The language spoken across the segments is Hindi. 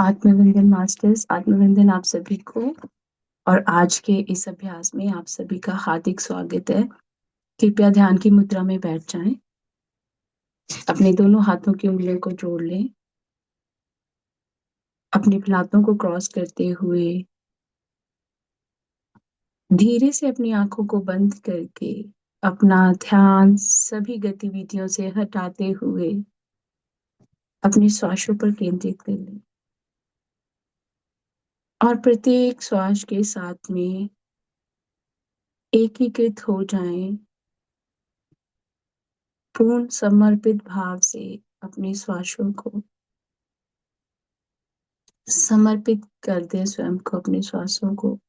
आत्मविंदन मास्टर्स, आत्मविंदन आप सभी को। और आज के इस अभ्यास में आप सभी का हार्दिक स्वागत है। कृपया ध्यान की मुद्रा में बैठ जाएं। अपने दोनों हाथों की उंगलियों को जोड़ लें। अपने हाथों को क्रॉस करते हुए धीरे से अपनी आंखों को बंद करके अपना ध्यान सभी गतिविधियों से हटाते हुए अपने श्वासों पर केंद्रित कर लें। और प्रत्येक श्वास के साथ में एकीकृत हो जाएं। पूर्ण समर्पित भाव से अपने श्वासों को समर्पित कर दें, स्वयं को, अपने श्वासों को।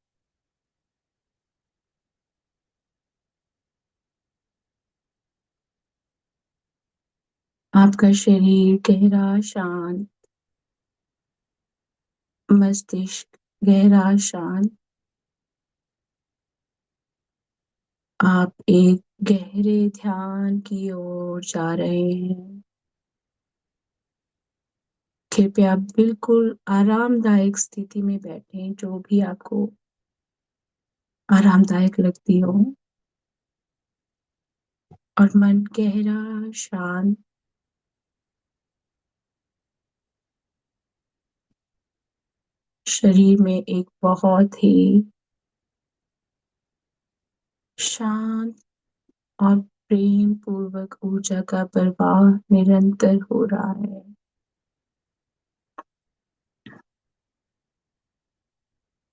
आपका शरीर गहरा शांत, मस्तिष्क गहरा शांत। आप एक गहरे ध्यान की ओर जा रहे हैं। कृपया बिल्कुल आरामदायक स्थिति में बैठें, जो भी आपको आरामदायक लगती हो, और मन गहरा शांत। शरीर में एक बहुत ही शांत और प्रेम पूर्वक ऊर्जा का प्रवाह निरंतर हो रहा है।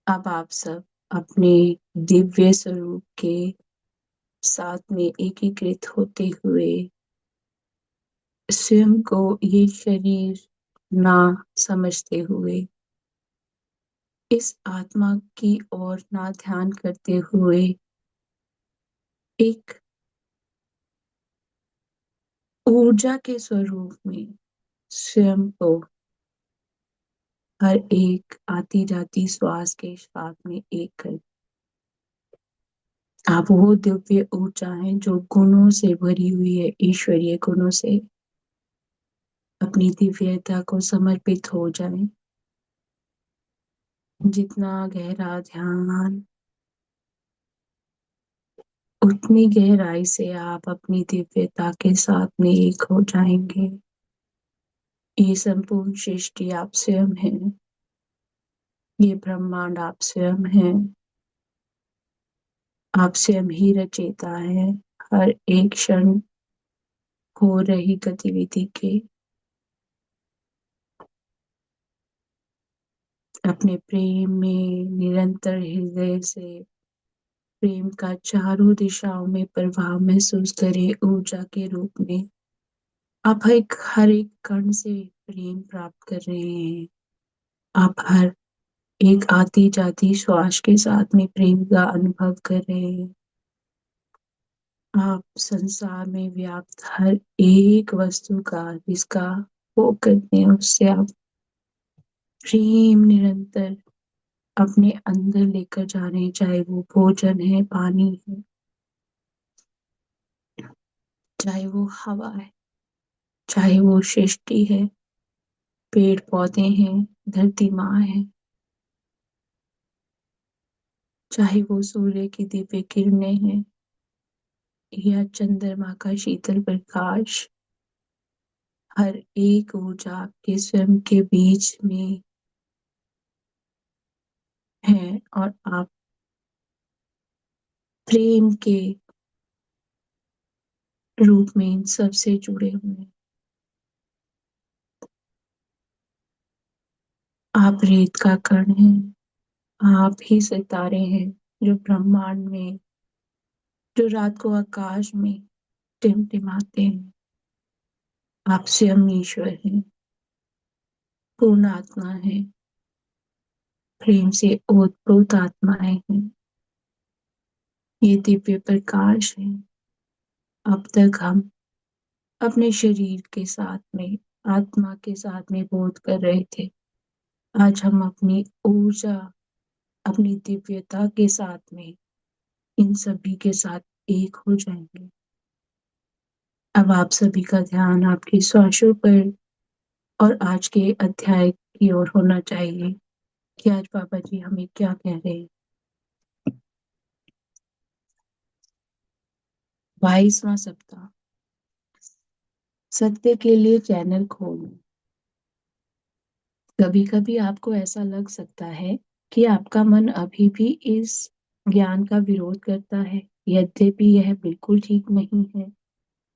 अब आप सब अपने दिव्य स्वरूप के साथ में एकीकृत होते हुए स्वयं को ये शरीर ना समझते हुए इस आत्मा की ओर ना ध्यान करते हुए एक ऊर्जा के स्वरूप में स्वयं को हर एक आती जाती श्वास के साथ में एक कर। आप वो दिव्य ऊर्जा हैं जो गुणों से भरी हुई है, ईश्वरीय गुणों से। अपनी दिव्यता को समर्पित हो जाएं। जितना गहरा ध्यान, उतनी गहराई से आप अपनी दिव्यता के साथ में एक हो जाएंगे। ये संपूर्ण सृष्टि आप स्वयं हैं। ये ब्रह्मांड आप स्वयं हैं। आप स्वयं ही रचयिता हैं हर एक क्षण हो रही गतिविधि के। अपने प्रेम में निरंतर हृदय से प्रेम का चारों दिशाओं में प्रभाव महसूस करें। ऊर्जा के रूप में आप हर एक कण से प्रेम प्राप्त कर रहे हैं। आप हर एक आती जाती श्वास के साथ में प्रेम का अनुभव कर रहे हैं। आप संसार में व्याप्त हर एक वस्तु का जिसका वो करते हैं, उससे आप प्रेम निरंतर अपने अंदर लेकर जा रहे हैं। चाहे वो भोजन है, पानी है, चाहे वो हवा है, चाहे वो सृष्टि है, पेड़ पौधे हैं, धरती माँ है, चाहे वो सूर्य की दिव्य किरणें हैं या चंद्रमा का शीतल प्रकाश। हर एक ऊर्जा आपके स्वयं के बीच में है और आप प्रेम के रूप में इन सब से जुड़े हुए हैं। आप रेत का कण हैं। आप ही सितारे हैं जो ब्रह्मांड में, जो रात को आकाश में टिमटिमाते हैं। आप स्वयं ईश्वर हैं, पूर्ण आत्मा है, प्रेम से ओतप्रोत आत्माएं हैं। ये दिव्य प्रकाश है। अब तक हम अपने शरीर के साथ में, आत्मा के साथ में बोध कर रहे थे। आज हम अपनी ऊर्जा, अपनी दिव्यता के साथ में इन सभी के साथ एक हो जाएंगे। अब आप सभी का ध्यान आपके श्वासों पर और आज के अध्याय की ओर होना चाहिए कि आज बाबा जी हमें क्या कह रहे हैं। 22वां सप्ताह, सत्य के लिए चैनल खोलो। कभी कभी आपको ऐसा लग सकता है कि आपका मन अभी भी इस ज्ञान का विरोध करता है, यद्यपि यह बिल्कुल ठीक नहीं है।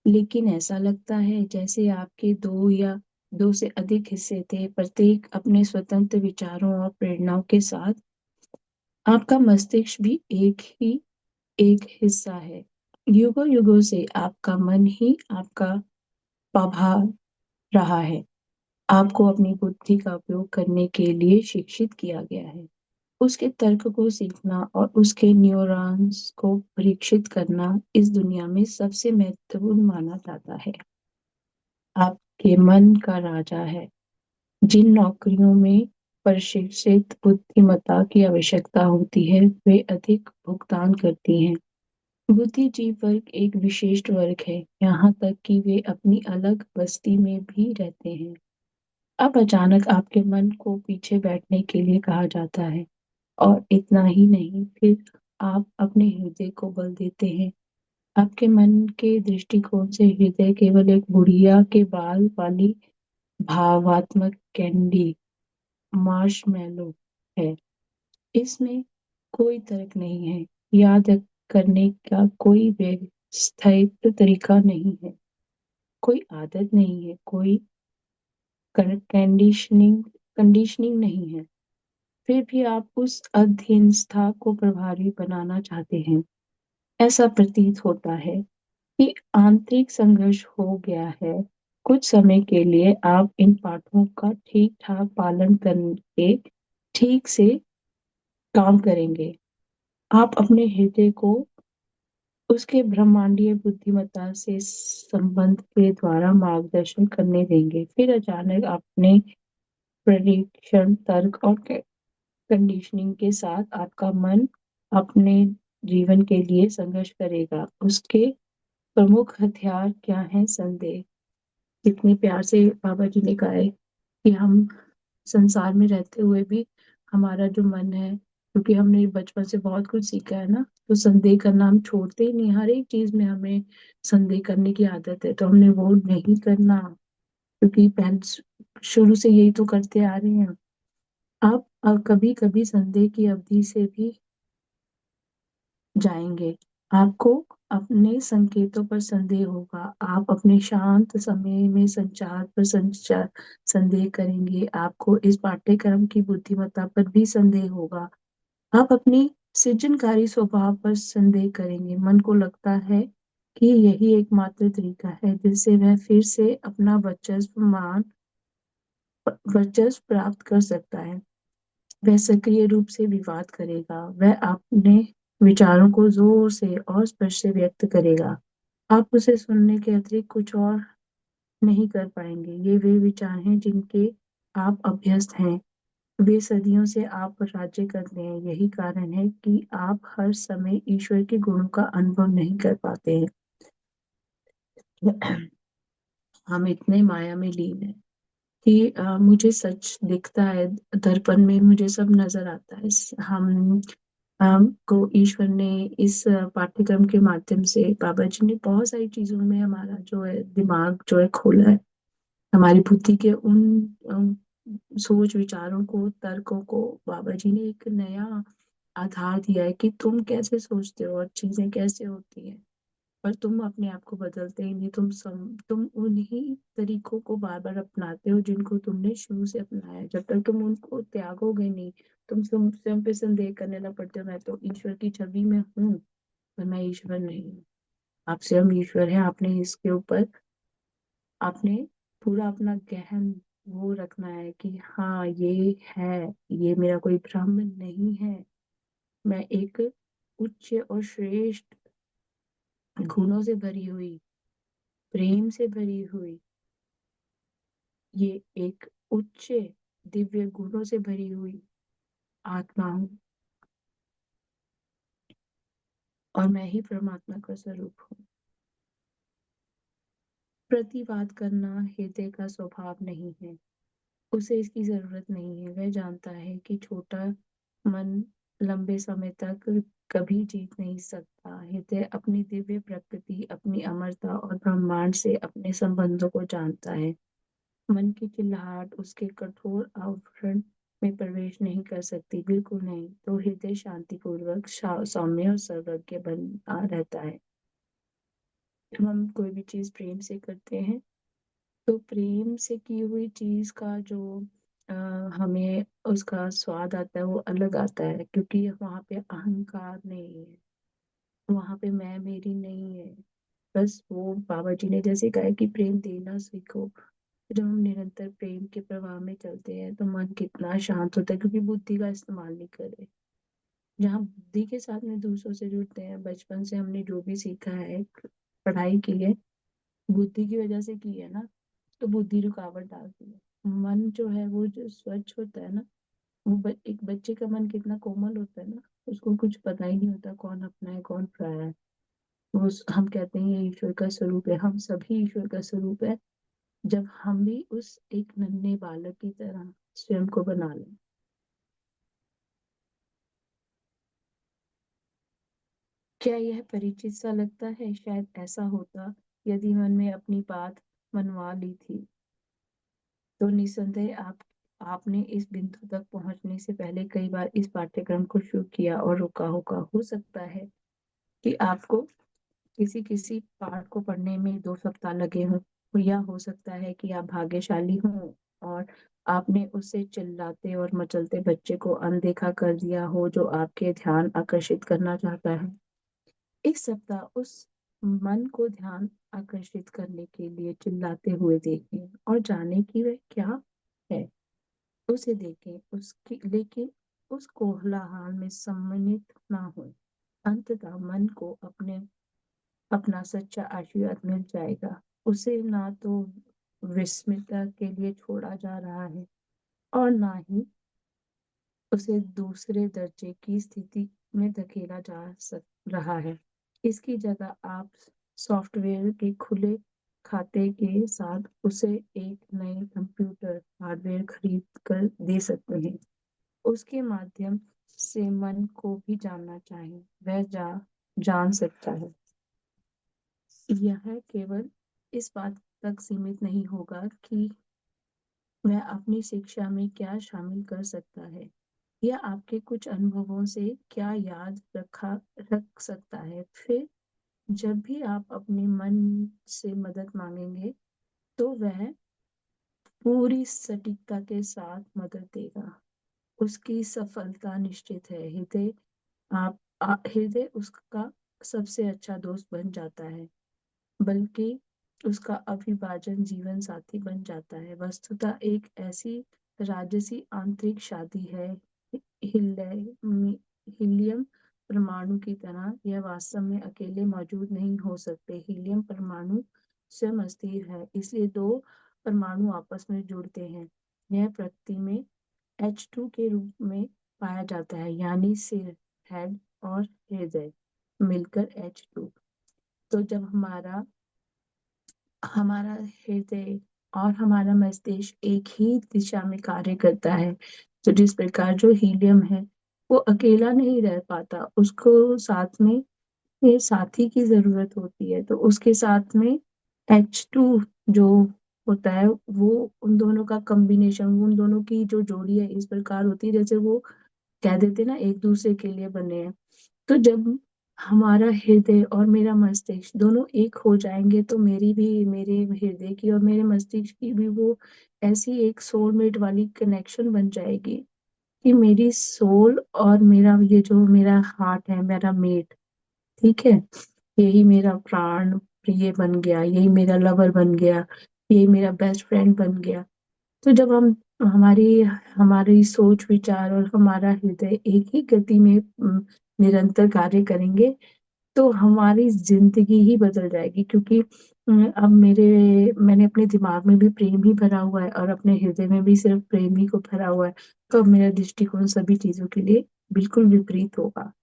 लेकिन ऐसा लगता है जैसे आपके दो या दो से अधिक हिस्से थे, प्रत्येक अपने स्वतंत्र विचारों और प्रेरणाओं के साथ। आपका मस्तिष्क भी एक हिस्सा है। युगों युगों से आपका मन ही आपका पभा रहा है। आपको अपनी बुद्धि का उपयोग करने के लिए शिक्षित किया गया है। उसके तर्क को सीखना और उसके न्यूरॉन्स को परीक्षित करना इस दुनिया में सबसे महत्वपूर्ण माना जाता है। आपके मन का राजा है। जिन नौकरियों में प्रशिक्षित बुद्धिमत्ता की आवश्यकता होती है, वे अधिक भुगतान करती हैं। बुद्धिजीवी वर्ग एक विशिष्ट वर्ग है, यहाँ तक कि वे अपनी अलग बस्ती में भी रहते हैं। अब अचानक आपके मन को पीछे बैठने के लिए कहा जाता है, और इतना ही नहीं, फिर आप अपने हृदय को बल देते हैं। आपके मन के दृष्टिकोण से हृदय केवल एक बुढ़िया के बाल वाली भावात्मक कैंडी मार्शमैलो है। इसमें कोई तर्क नहीं है, याद करने का कोई व्यवस्थित तरीका नहीं है, कोई आदत नहीं है, कोई कंडीशनिंग नहीं है। फिर भी आप उस अधीनस्था को प्रभावी बनाना चाहते हैं। ऐसा प्रतीत होता है कि आंतरिक संघर्ष हो गया है। कुछ समय के लिए आप इन पाठों का ठीक ठाक पालन करके ठीक से काम करेंगे। आप अपने हृदय को उसके ब्रह्मांडीय बुद्धिमत्ता से संबंध के द्वारा मार्गदर्शन करने देंगे। फिर अचानक अपने परीक्षण, तर्क और कंडीशनिंग के साथ आपका मन अपने जीवन के लिए संघर्ष करेगा। उसके प्रमुख हथियार क्या हैं? संदेह। कितने प्यार से बाबा जी ने कहा है कि हम संसार में रहते हुए भी हमारा जो मन है, क्योंकि हमने बचपन से बहुत कुछ सीखा है ना, तो संदेह करना हम छोड़ते ही नहीं। हर एक चीज में हमें संदेह करने की आदत है, तो हमने वो नहीं करना, क्योंकि पहले शुरू से यही तो करते आ रहे हैं। आप कभी कभी संदेह की अवधि से भी जाएंगे। आपको अपने संकेतों पर संदेह होगा। आप अपने शांत समय में संचार पर संचार संदेह करेंगे। आपको इस पाठ्यक्रम की बुद्धिमत्ता पर भी संदेह होगा। आप अपनी सृजनकारी स्वभाव पर संदेह करेंगे। मन को लगता है कि यही एकमात्र तरीका है जिससे वह फिर से अपना वर्चस्व प्राप्त कर सकता है। वह सक्रिय रूप से विवाद करेगा। वह अपने विचारों को जोर से और स्पष्ट से व्यक्त करेगा। आप उसे सुनने के अतिरिक्त कुछ और नहीं कर पाएंगे। ये वे विचार हैं जिनके आप अभ्यस्त हैं। वे सदियों से आप पर राज्य करते हैं। यही कारण है कि आप हर समय ईश्वर के गुणों का अनुभव नहीं कर पाते हैं। हम इतने माया में लीन हैं कि मुझे सच दिखता है, दर्पण में मुझे सब नजर आता है। हम को ईश्वर ने इस पाठ्यक्रम के माध्यम से, बाबा जी ने बहुत सारी चीजों में हमारा जो है दिमाग जो है खोला है। हमारी बुद्धि के उन सोच विचारों को, तर्कों को बाबा जी ने एक नया आधार दिया है कि तुम कैसे सोचते हो और चीजें कैसे होती हैं। पर तुम अपने आप को बदलते ही नहीं। तुम उन्हीं तरीकों को बार बार अपनाते हो जिनको तुमने शुरू से अपनाया। जब तक तुम उनको त्यागोगे नहीं, तुम स्वयं पे संदेह करने लग पड़ते हो, मैं तो ईश्वर की छवि में हूँ, पर मैं ईश्वर नहीं हूँ। आप स्वयं ईश्वर है। आपने पूरा अपना गहन वो रखना है कि हाँ ये है, ये मेरा कोई भ्रम नहीं है। मैं एक उच्च और श्रेष्ठ गुणों से भरी हुई, प्रेम से भरी हुई, ये एक उच्च दिव्य गुणों से भरी हुई आत्मा हूँ, और मैं ही परमात्मा का स्वरूप हूँ। प्रतिवाद करना हृदय का स्वभाव नहीं है। उसे इसकी ज़रूरत नहीं है। वह जानता है कि छोटा मन लंबे समय तक कभी जीत नहीं सकता। हृदय अपनी दिव्य प्रकृति, अपनी अमरता और ब्रह्मांड से अपने संबंधों को जानता है। मन की चिल्लाहट उसके कठोर आवरण में प्रवेश नहीं कर सकती, बिल्कुल नहीं। तो हृदय शांतिपूर्वक, सौम्य और सर्वज्ञ बना रहता है। जब हम कोई भी चीज़ प्रेम से करते हैं, तो प्रेम से की हुई चीज़ का जो अ, हमें उसका स्वाद आता है वो अलग आता है, क्योंकि वहाँ पे अहंकार नहीं है, वहाँ पे मैं मेरी नहीं है। बस वो बाबा जी ने जैसे कहा है कि प्रेम देना सीखो। जब हम निरंतर प्रेम के प्रवाह में चलते हैं तो मन कितना शांत होता है, क्योंकि बुद्धि का इस्तेमाल नहीं करे। जहाँ बुद्धि के साथ में दूसरों से जुड़ते हैं, बचपन से हमने जो भी सीखा है, पढ़ाई की है, बुद्धि की वजह से की है ना, तो बुद्धि रुकावट डालती है। मन जो है वो जो स्वच्छ होता है ना, वो एक बच्चे का मन कितना कोमल होता है ना, उसको कुछ पता ही नहीं होता कौन अपना है कौन पराया है। वो हम कहते हैं ये ईश्वर का स्वरूप है, हम सभी ईश्वर का स्वरूप है। जब हम भी उस एक नन्हे बालक की तरह स्वयं को बना लें। क्या यह परिचित सा लगता है? शायद ऐसा होता यदि मन में अपनी बात मनवा ली थी। तो निसंदेह आपने इस बिंदु तक पहुंचने से पहले कई बार इस पाठ्यक्रम को शुरू किया और रुका होगा। हो सकता है कि आपको किसी किसी पाठ को पढ़ने में 2 सप्ताह लगे हों, या हो सकता है कि आप भाग्यशाली हों और आपने उससे चिल्लाते और मचलते बच्चे को अनदेखा कर दिया हो जो आपके ध्यान आकर्षित करना चाहता है। इस सप्ताह उस मन को ध्यान आकर्षित करने के लिए चिल्लाते हुए देखें और जाने कि वह क्या है। उसे देखें, उसकी, लेकिन उस कोलाहल में सम्मिलित ना हो। अंततः मन को अपना सच्चा आशीर्वाद मिल जाएगा। उसे ना तो विस्मृता के लिए छोड़ा जा रहा है और ना ही उसे दूसरे दर्जे की स्थिति में धकेला जा सक रहा है। इसकी जगह आप सॉफ्टवेयर के खुले खाते के साथ उसे एक नए कंप्यूटर हार्डवेयर खरीद कर दे सकते हैं। उसके माध्यम से मन को भी जानना चाहिए, वह जान सकता है। यह केवल इस बात तक सीमित नहीं होगा कि वह अपनी शिक्षा में क्या शामिल कर सकता है या आपके कुछ अनुभवों से क्या याद रख सकता है। फिर जब भी आप अपने मन से मदद मांगेंगे, तो वह पूरी सटीकता के साथ मदद देगा। उसकी सफलता निश्चित है। हृदय उसका सबसे अच्छा दोस्त बन जाता है, बल्कि उसका अविभाजन जीवन साथी बन जाता है। वस्तुतः एक ऐसी राजसी आंतरिक शादी है। हीलियम परमाणु की तरह यह वास्तव में अकेले मौजूद नहीं हो सकते। हीलियम परमाणु स्वयं अस्थिर है, इसलिए दो परमाणु आपस में जुड़ते हैं। यह प्रकृति में H2 के रूप में पाया जाता है, यानी सिर, हेड और हृदय मिलकर H2। तो जब हमारा हमारा हृदय और हमारा मस्तिष्क एक ही दिशा में कार्य करता है, तो जिस प्रकार जो हीलियम है वो अकेला नहीं रह पाता, उसको साथ में ये साथी की जरूरत होती है। तो उसके साथ में H2 जो होता है, वो उन दोनों का कॉम्बिनेशन, उन दोनों की जो जोड़ी है इस प्रकार होती है जैसे वो कह देते ना एक दूसरे के लिए बने हैं। तो जब हमारा हृदय और मेरा मस्तिष्क दोनों एक हो जाएंगे, तो मेरे हृदय की और मेरे मस्तिष्क की भी वो ऐसी एक सोलमेट वाली कनेक्शन बन जाएगी कि मेरी सोल और मेरा ये जो मेरा हार्ट है, मेरा मेट, ठीक है, यही मेरा प्राण प्रिय बन गया, यही मेरा लवर बन गया, यही मेरा बेस्ट फ्रेंड बन गया। तो जब हम हमारी हमारी सोच विचार और हमारा हृदय एक ही गति में निरंतर कार्य करेंगे, तो हमारी जिंदगी ही बदल जाएगी। क्योंकि अब मैंने अपने दिमाग में भी प्रेम ही भरा हुआ है और अपने हृदय में भी सिर्फ प्रेम ही को भरा हुआ है। तो अब मेरा दृष्टिकोण सभी चीजों के लिए बिल्कुल विपरीत होगा।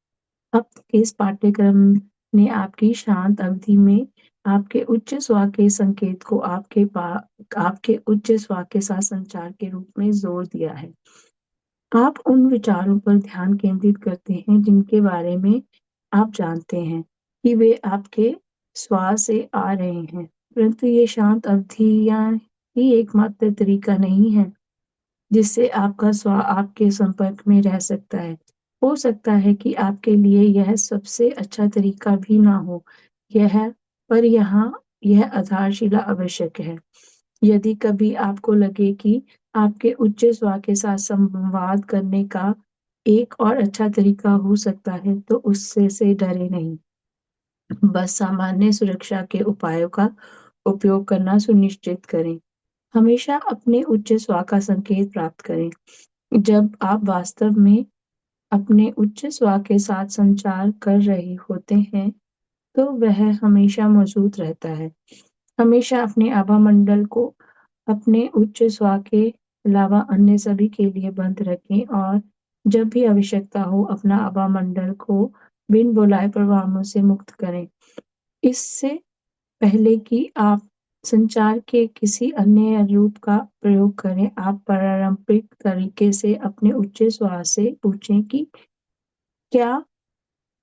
अब इस पाठ्यक्रम ने आपकी शांत अवधि में आपके उच्च स्वर के संकेत को आपके उच्च स्वर के साथ संचार के रूप में जोर दिया है। आप उन विचारों पर ध्यान केंद्रित करते हैं जिनके बारे में आप जानते हैं कि वे आपके स्वर से आ रहे हैं, परंतु ये शांत अवधियां ही एकमात्र तरीका नहीं है जिससे आपका स्वर आपके संपर्क में रह सकता है। हो सकता है कि आपके लिए यह सबसे अच्छा तरीका भी ना हो, यह पर यहाँ यह आधारशिला आवश्यक है। यदि कभी आपको लगे कि आपके उच्च स्वर के साथ संवाद करने का एक और अच्छा तरीका हो सकता है, तो उससे से डरे नहीं। बस सामान्य सुरक्षा के उपायों का उपयोग करना सुनिश्चित करें। हमेशा अपने उच्च स्वर का संकेत प्राप्त करें। जब आप वास्तव में अपने उच्च स्वर के साथ संचार कर रहे होते हैं, तो वह हमेशा मौजूद रहता है। हमेशा अपने आभा मंडल को अपने उच्च स्वर के अलावा अन्य सभी के लिए बंद रखें और जब भी आवश्यकता हो अपना आभा मंडल को बिन बुलाए प्रभावों से मुक्त करें। इससे पहले कि आप संचार के किसी अन्य रूप का प्रयोग करें, आप पारंपरिक तरीके से अपने उच्च स्वर से पूछें कि क्या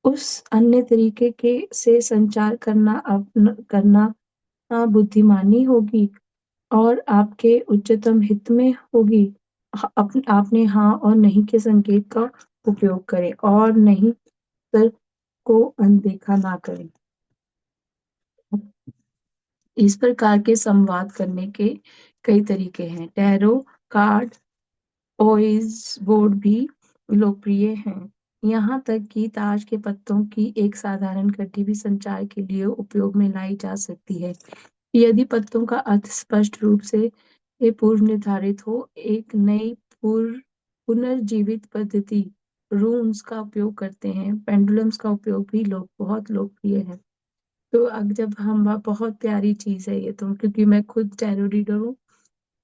उस अन्य तरीके के से संचार करना बुद्धिमानी होगी और आपके उच्चतम हित में होगी। आपने हाँ और नहीं के संकेत का उपयोग करें और नहीं तर्क को अनदेखा ना करें। इस प्रकार के संवाद करने के कई तरीके हैं। टैरो कार्ड, ओइज बोर्ड भी लोकप्रिय हैं। यहाँ तक कि ताश के पत्तों की एक साधारण गड्डी भी संचार के लिए उपयोग में लाई जा सकती है। यदि पत्तों का अर्थ स्पष्ट रूप से पूर्व निर्धारित हो, एक नई पुनर्जीवित पद्धति रून्स का उपयोग करते हैं। पेंडुलम्स का उपयोग भी बहुत लोकप्रिय है। तो अब जब हम बहुत प्यारी चीज है ये तो, क्योंकि मैं खुद टैरो रीडर हूँ।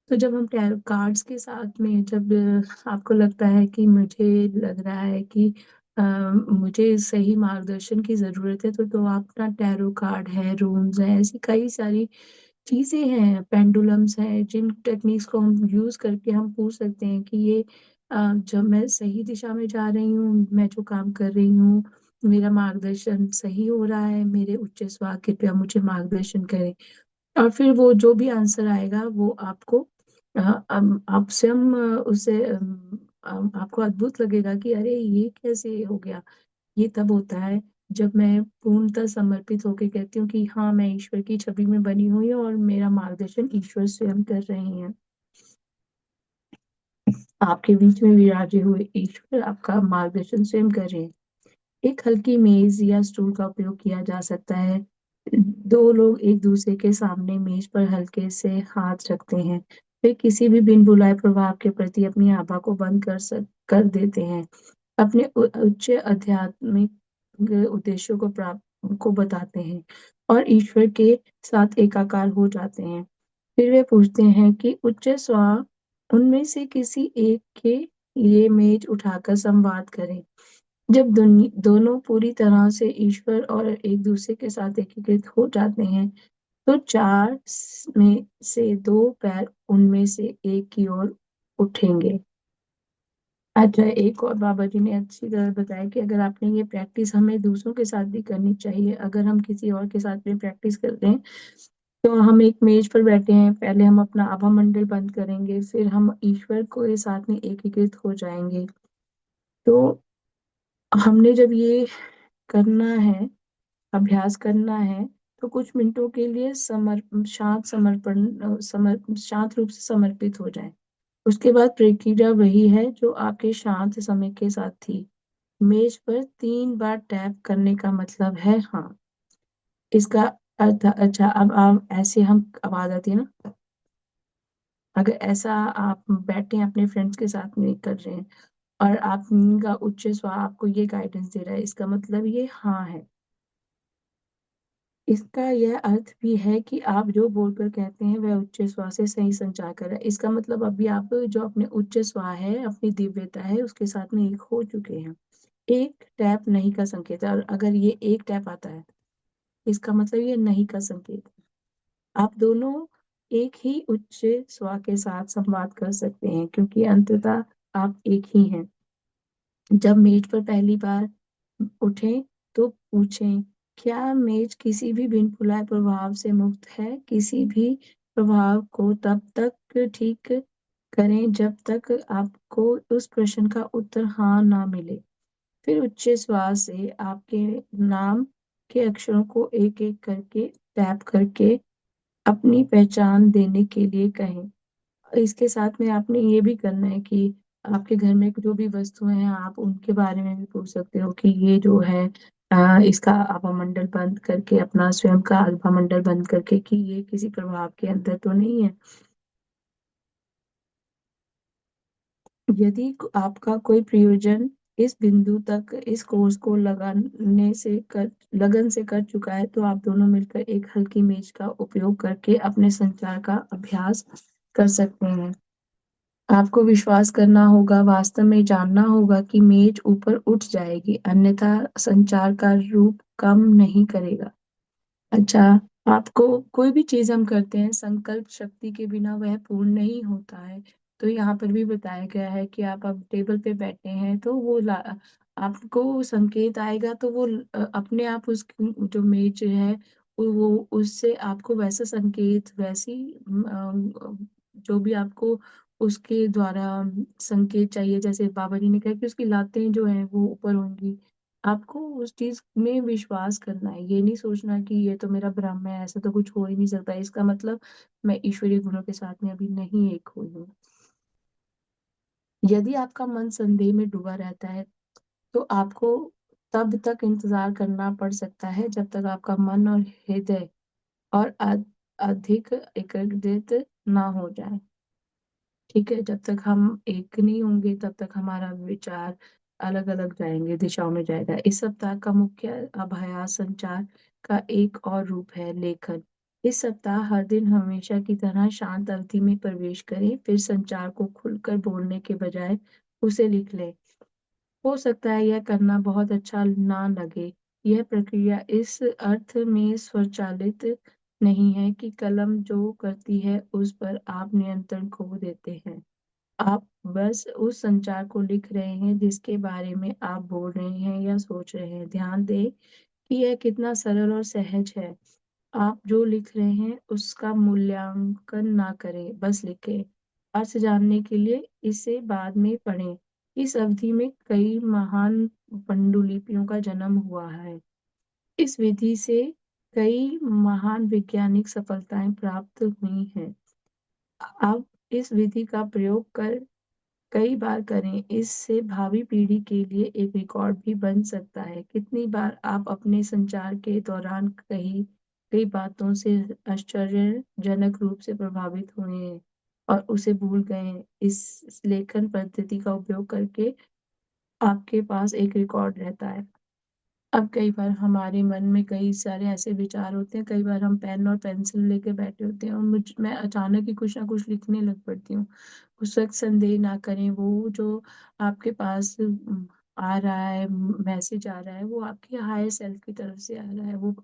तो जब हम टैरो कार्ड्स के साथ में जब आपको लगता है कि मुझे लग रहा है कि मुझे सही मार्गदर्शन की जरूरत है, तो आप ना टैरो कार्ड है, रून्स है, ऐसी कई सारी चीजें हैं, पेंडुलम्स हैं, जिन टेक्निक्स को हम यूज करके हम पूछ सकते हैं कि ये जब मैं सही दिशा में जा रही हूँ, मैं जो काम कर रही हूँ, मेरा मार्गदर्शन सही हो रहा है, मेरे उच्च स्वर कृपया मुझे मार्गदर्शन करें। और फिर वो जो भी आंसर आएगा वो आपको आप स्वयं उसे आपको अद्भुत लगेगा कि अरे ये कैसे हो गया। ये तब होता है जब मैं पूर्णतः समर्पित होकर कहती हूँ कि हाँ, मैं ईश्वर की छवि में बनी हुई हूँ और मेरा मार्गदर्शन ईश्वर स्वयं कर रहे हैं। आपके बीच में विराजे हुए ईश्वर आपका मार्गदर्शन स्वयं कर रहे हैं। एक हल्की मेज या स्टूल का उपयोग किया जा सकता है। दो लोग एक दूसरे के सामने मेज पर हल्के से हाथ रखते हैं। वे किसी भी बिन बुलाए प्रभाव के प्रति अपनी आभा को बंद कर देते हैं। अपने उच्च आध्यात्मिक उद्देश्यों को प्राप्त को बताते हैं और ईश्वर के साथ एकाकार हो जाते हैं। फिर वे पूछते हैं कि उच्च स्वर उनमें से किसी एक के लिए मेज उठाकर संवाद करें। जब दोनों पूरी तरह से ईश्वर और एक दूसरे के साथ एकीकृत हो जाते हैं, तो चार में से दो पैर उनमें से एक की ओर उठेंगे। अच्छा, एक और बाबा जी ने अच्छी तरह बताया कि अगर आपने ये प्रैक्टिस हमें दूसरों के साथ भी करनी चाहिए। अगर हम किसी और के साथ में प्रैक्टिस करते हैं, तो हम एक मेज पर बैठे हैं, पहले हम अपना आभा मंडल बंद करेंगे, फिर हम ईश्वर को साथ में एकीकृत हो जाएंगे। तो हमने जब ये करना है, अभ्यास करना है, तो कुछ मिनटों के लिए शांत रूप से समर्पित हो जाएं। उसके बाद प्रक्रिया वही है जो आपके शांत समय के साथ थी। मेज पर 3 बार टैप करने का मतलब है हाँ। इसका अर्थ अच्छा, अब आप ऐसे हम आवाज आती है ना, अगर ऐसा आप बैठे हैं अपने फ्रेंड्स के साथ में कर रहे हैं और आपका उच्च स्वर आपको ये गाइडेंस दे रहा है, इसका मतलब ये हाँ है। इसका यह अर्थ भी है कि आप जो बोलकर कहते हैं वह उच्च स्वर से सही संचार कर रहा है। इसका मतलब अभी आप जो अपने उच्च स्वर है, अपनी दिव्यता है, उसके साथ में एक हो चुके हैं। एक टैप नहीं का संकेत है, और अगर ये एक टैप आता है इसका मतलब ये नहीं का संकेत है। आप दोनों एक ही उच्च स्वर के साथ संवाद कर सकते हैं, क्योंकि अंततः आप एक ही हैं। जब मेज पर पहली बार उठें तो पूछें, क्या मेज किसी भी बिन बुलाए प्रभाव से मुक्त है? किसी भी प्रभाव को तब तक ठीक करें जब तक आपको उस प्रश्न का उत्तर हाँ ना मिले। फिर उच्च श्वास से आपके नाम के अक्षरों को एक एक करके टैप करके अपनी पहचान देने के लिए कहें। इसके साथ में आपने ये भी करना है कि आपके घर में जो भी वस्तुएं हैं आप उनके बारे में भी पूछ सकते हो कि ये जो है इसका आभामंडल बंद करके, अपना स्वयं का आभामंडल बंद करके, कि ये किसी प्रभाव के अंदर तो नहीं है। यदि आपका कोई प्रियोजन इस बिंदु तक इस कोर्स को लगन से कर चुका है, तो आप दोनों मिलकर एक हल्की मेज का उपयोग करके अपने संचार का अभ्यास कर सकते हैं। आपको विश्वास करना होगा, वास्तव में जानना होगा कि मेज ऊपर उठ जाएगी, अन्यथा संचार का रूप कम नहीं करेगा। अच्छा, आपको कोई भी चीज हम करते हैं संकल्प शक्ति के बिना वह पूर्ण नहीं होता है। तो यहाँ पर भी बताया गया है कि आप अब टेबल पे बैठे हैं तो आपको संकेत आएगा, तो वो अपने आप उस जो मेज है वो उससे आपको वैसा संकेत, वैसी जो भी आपको उसके द्वारा संकेत चाहिए, जैसे बाबा जी ने कहा कि उसकी लातें जो हैं वो ऊपर होंगी। आपको उस चीज में विश्वास करना है, ये नहीं सोचना कि ये तो मेरा भ्रम है, ऐसा तो कुछ हो ही नहीं सकता, इसका मतलब मैं ईश्वरीय गुणों के साथ में अभी नहीं एक हुई हूँ। यदि आपका मन संदेह में डूबा रहता है, तो आपको तब तक इंतजार करना पड़ सकता है जब तक आपका मन और हृदय और अधिक एकाग्रित ना हो जाए। ठीक है, जब तक हम एक नहीं होंगे तब तक हमारा विचार अलग अलग जाएंगे, दिशाओं में जाएगा। इस सप्ताह का मुख्य अभ्यास संचार का एक और रूप है लेखन। इस सप्ताह हर दिन हमेशा की तरह शांत अवधि में प्रवेश करें, फिर संचार को खुलकर बोलने के बजाय उसे लिख लें। हो सकता है यह करना बहुत अच्छा ना लगे। यह प्रक्रिया इस अर्थ में स्वचालित नहीं है कि कलम जो करती है उस पर आप नियंत्रण खो देते हैं। आप बस उस संचार को लिख रहे हैं जिसके बारे में आप बोल रहे हैं या सोच रहे हैं। ध्यान दें कि यह कितना सरल और सहज है। आप जो लिख रहे हैं उसका मूल्यांकन ना करें, बस लिखें। अर्थ जानने के लिए इसे बाद में पढ़ें। इस अवधि में कई महान पांडुलिपियों का जन्म हुआ है। इस विधि से कई महान वैज्ञानिक सफलताएं प्राप्त हुई हैं। आप इस विधि का प्रयोग कर कई बार करें, इससे भावी पीढ़ी के लिए एक रिकॉर्ड भी बन सकता है। कितनी बार आप अपने संचार के दौरान कही कई बातों से आश्चर्यजनक रूप से प्रभावित हुए हैं और उसे भूल गए हैं। इस लेखन पद्धति का उपयोग करके आपके पास एक रिकॉर्ड रहता है। अब कई बार हमारे मन में कई सारे ऐसे विचार होते हैं, कई बार हम पेन और पेंसिल लेके बैठे होते हैं और मैं अचानक ही कुछ ना कुछ लिखने लग पड़ती हूँ। उस वक्त संदेह ना करें, वो जो आपके पास आ रहा है, मैसेज आ रहा है, वो आपके हायर सेल्फ की तरफ से आ रहा है, वो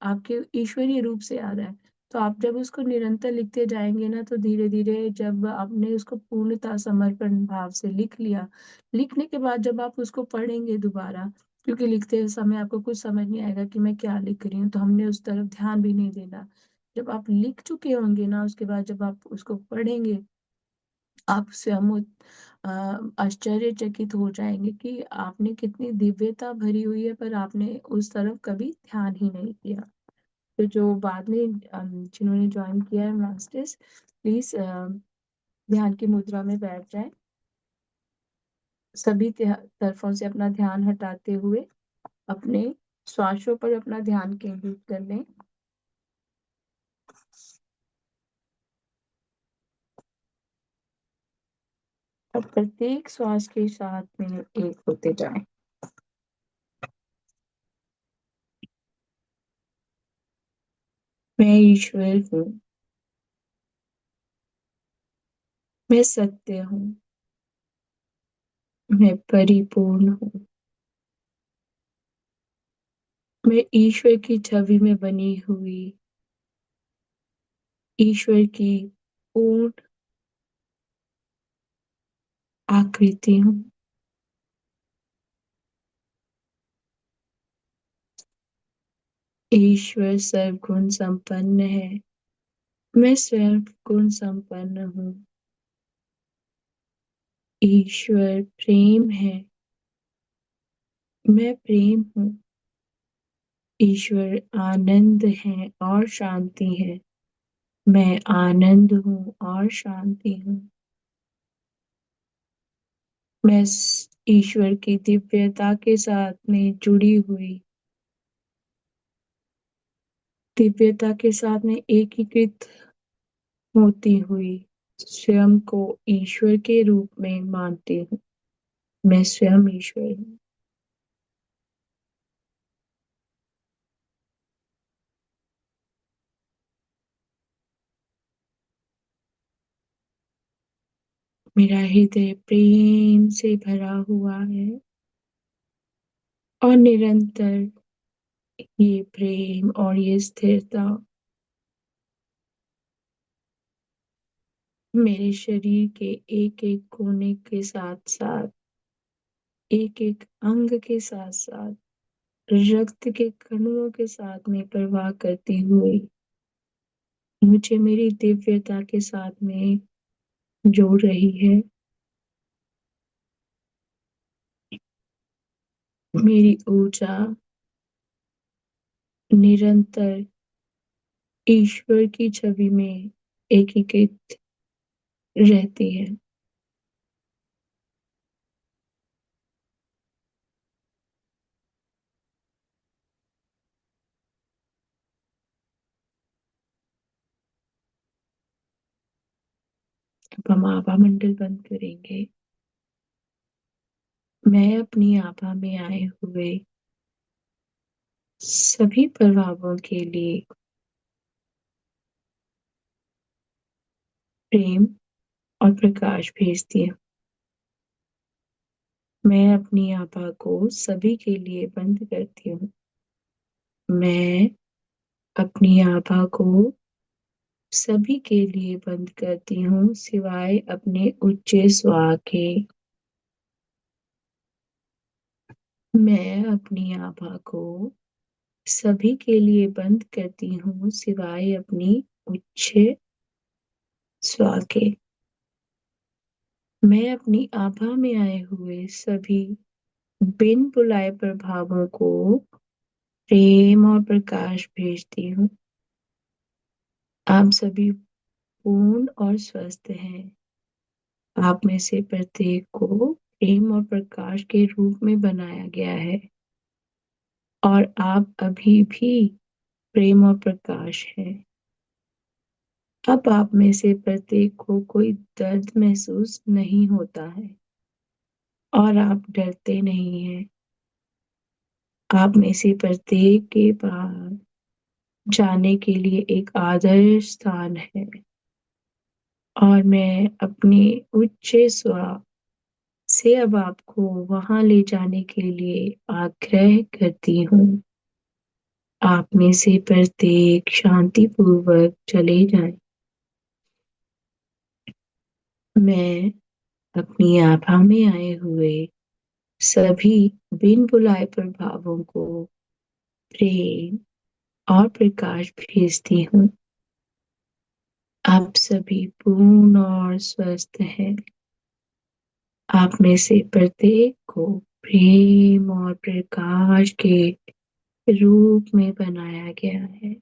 आपके ईश्वरीय रूप से आ रहा है। तो आप जब उसको निरंतर लिखते जाएंगे ना, तो धीरे धीरे जब आपने उसको पूर्णतः समर्पण भाव से लिख लिया, लिखने के बाद जब आप उसको पढ़ेंगे दोबारा, क्योंकि लिखते समय आपको कुछ समझ नहीं आएगा कि मैं क्या लिख रही हूँ, तो हमने उस तरफ ध्यान भी नहीं देना। जब आप लिख चुके होंगे ना, उसके बाद जब आप उसको पढ़ेंगे, आप स्वयं आश्चर्यचकित हो जाएंगे कि आपने कितनी दिव्यता भरी हुई है, पर आपने उस तरफ कभी ध्यान ही नहीं दिया। तो जो बाद में जिन्होंने ज्वाइन किया है मास्टर्स, प्लीज ध्यान की मुद्रा में बैठ जाएं। सभी तरफों से अपना ध्यान हटाते हुए अपने श्वासों पर अपना ध्यान केंद्रित कर लें। और प्रत्येक श्वास के साथ में एक होते जाएं। मैं ईश्वर हूँ। मैं सत्य हूँ। मैं परिपूर्ण हूँ। मैं ईश्वर की छवि में बनी हुई ईश्वर की पूर्ण आकृति हूँ। ईश्वर सर्वगुण संपन्न है। मैं स्वयं गुण संपन्न हूँ। ईश्वर प्रेम है। मैं प्रेम हूँ। ईश्वर आनंद है और शांति है। मैं आनंद हूँ और शांति हूँ। मैं ईश्वर की दिव्यता के साथ में जुड़ी हुई दिव्यता के साथ में एकीकृत होती हुई स्वयं को ईश्वर के रूप में मानती हूँ। मैं स्वयं ईश्वर हूँ। मेरा हृदय प्रेम से भरा हुआ है और निरंतर ये प्रेम और ये स्थिरता मेरे शरीर के एक एक कोने के साथ साथ एक एक अंग के साथ साथ रक्त के कणों के साथ में प्रवाह करती हुई मुझे मेरी दिव्यता के साथ में जोड़ रही है। मेरी ऊर्जा निरंतर ईश्वर की छवि में एकीकृत रहती है। अब हम आभा मंडल बंद करेंगे। मैं अपनी आभा में आए हुए सभी प्रभावों के लिए प्रेम और प्रकाश भेजती हूँ। मैं अपनी आभा को सभी के लिए बंद करती हूँ। मैं अपनी आभा को सभी के लिए बंद करती हूँ सिवाय अपने उच्च स्वा के। मैं अपनी आभा को सभी के लिए बंद करती हूँ सिवाय अपनी उच्च स्वा के। मैं अपनी आभा में आए हुए सभी बिन बुलाए प्रभावों को प्रेम और प्रकाश भेजती हूँ। आप सभी पूर्ण और स्वस्थ हैं। आप में से प्रत्येक को प्रेम और प्रकाश के रूप में बनाया गया है और आप अभी भी प्रेम और प्रकाश है। अब आप में से प्रत्येक को कोई दर्द महसूस नहीं होता है और आप डरते नहीं हैं। आप में से प्रत्येक के पास जाने के लिए एक आदर्श स्थान है और मैं अपने उच्च स्व से अब आपको वहां ले जाने के लिए आग्रह करती हूँ। आप में से प्रत्येक शांतिपूर्वक चले जाएं। मैं अपनी आभा में आए हुए सभी बिन बुलाए प्रभावों को प्रेम और प्रकाश भेजती हूँ। आप सभी पूर्ण और स्वस्थ हैं। आप में से प्रत्येक को प्रेम और प्रकाश के रूप में बनाया गया है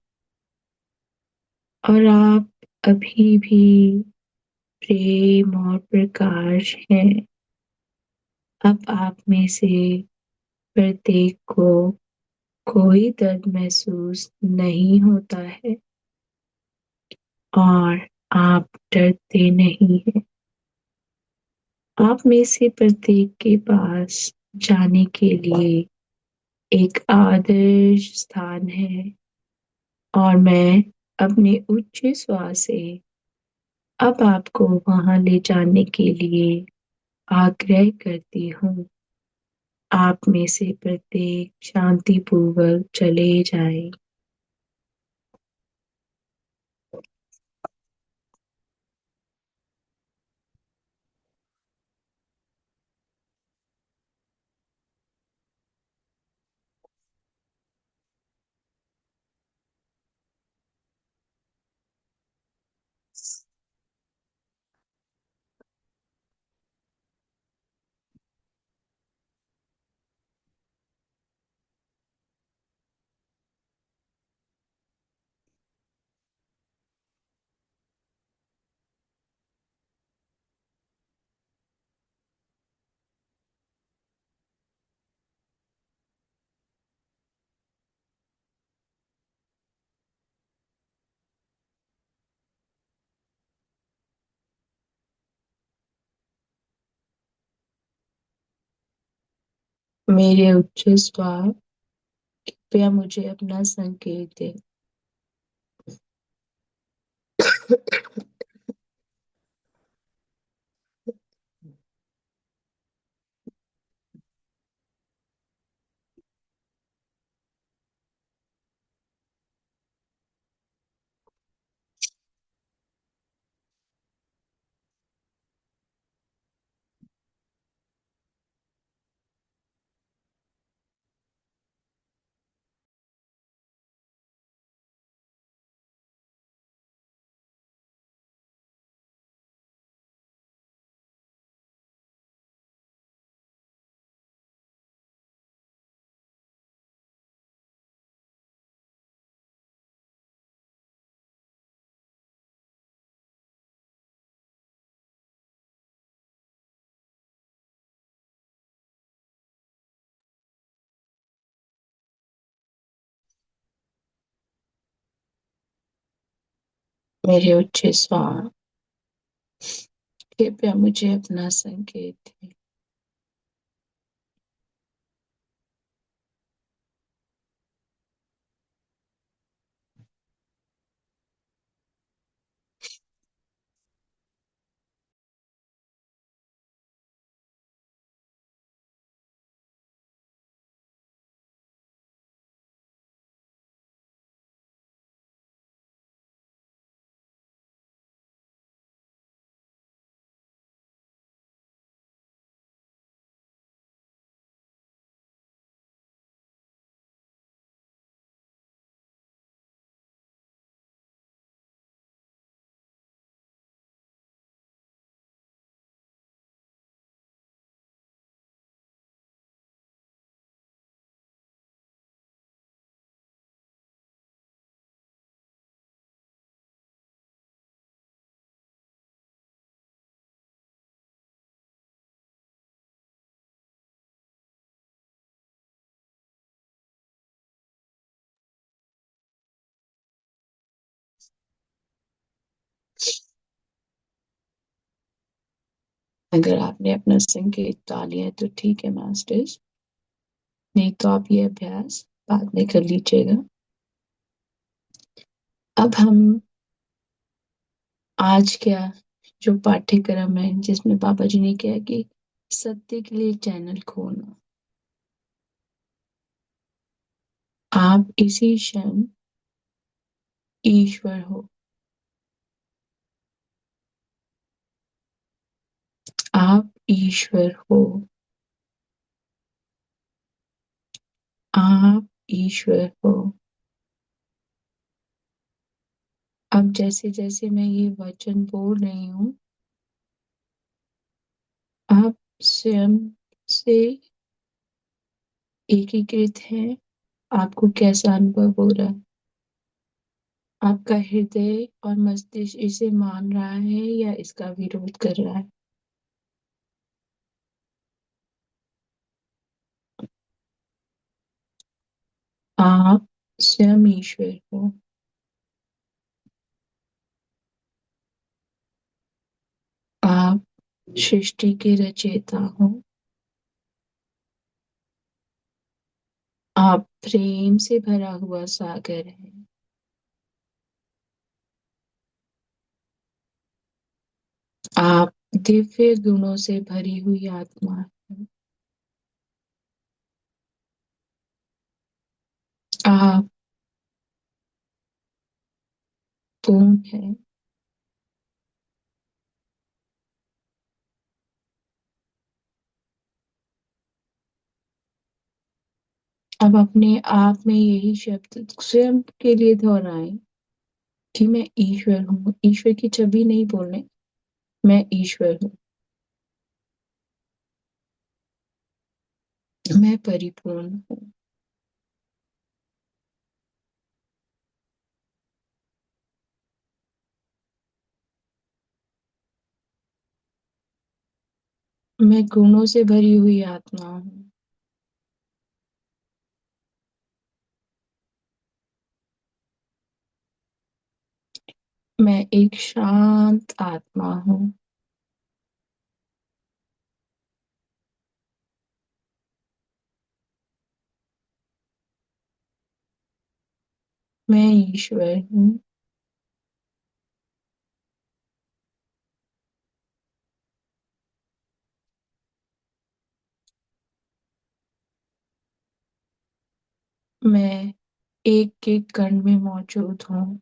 और आप अभी भी प्रेम और प्रकाश हैं। अब आप में से प्रत्येक को कोई दर्द महसूस नहीं होता है और आप डरते नहीं हैं। आप में से प्रत्येक के पास जाने के लिए एक आदर्श स्थान है और मैं अपने उच्च श्वास से अब आपको वहां ले जाने के लिए आग्रह करती हूँ। आप में से प्रत्येक शांतिपूर्वक चले जाए। मेरे उच्च स्वर, कृपया मुझे अपना संकेत दें। मेरे उच्च स्वर, कृपया मुझे अपना संकेत दें। अगर आपने अपना संकेत पा लिया है तो ठीक है मास्टर्स, नहीं तो आप ये अभ्यास बाद में कर लीजिएगा। अब हम आज का जो पाठ्यक्रम है जिसमें बाबा जी ने किया कि सत्य के लिए चैनल खोलना, आप इसी क्षण ईश्वर हो। आप ईश्वर हो। आप ईश्वर हो। अब जैसे जैसे मैं ये वचन बोल रही हूँ, आप स्वयं से एकीकृत हैं। आपको कैसा अनुभव हो रहा है? आपका हृदय और मस्तिष्क इसे मान रहा है या इसका विरोध कर रहा है? आप स्वयं ईश्वर हो। आप सृष्टि के रचयिता हो। आप प्रेम से भरा हुआ सागर हैं। आप दिव्य गुणों से भरी हुई आत्मा हैं। आप पूर्ण है। अब अपने आप में यही शब्द स्वयं के लिए दोहराएं कि मैं ईश्वर हूँ। ईश्वर की छवि नहीं बोलने, मैं ईश्वर हूँ। मैं परिपूर्ण हूँ। मैं गुणों से भरी हुई आत्मा हूँ। मैं एक शांत आत्मा हूँ। मैं ईश्वर हूँ। मैं एक एक कण में मौजूद हूँ।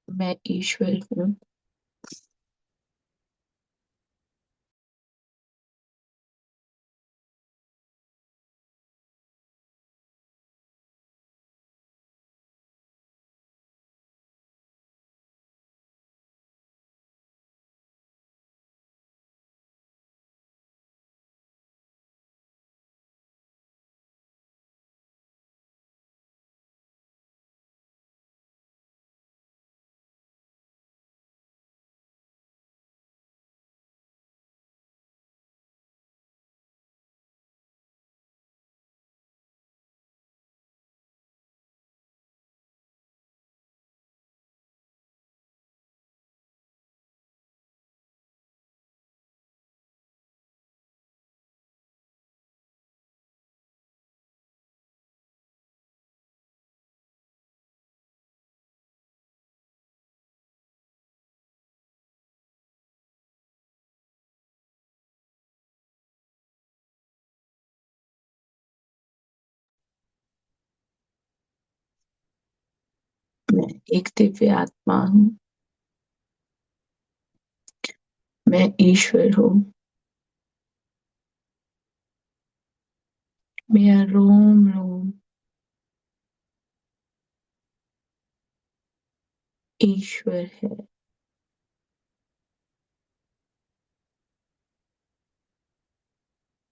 मैं ईश्वर हूँ। मैं एक दिव्य आत्मा हूँ। मैं ईश्वर हूँ। मेरा रोम रोम ईश्वर है।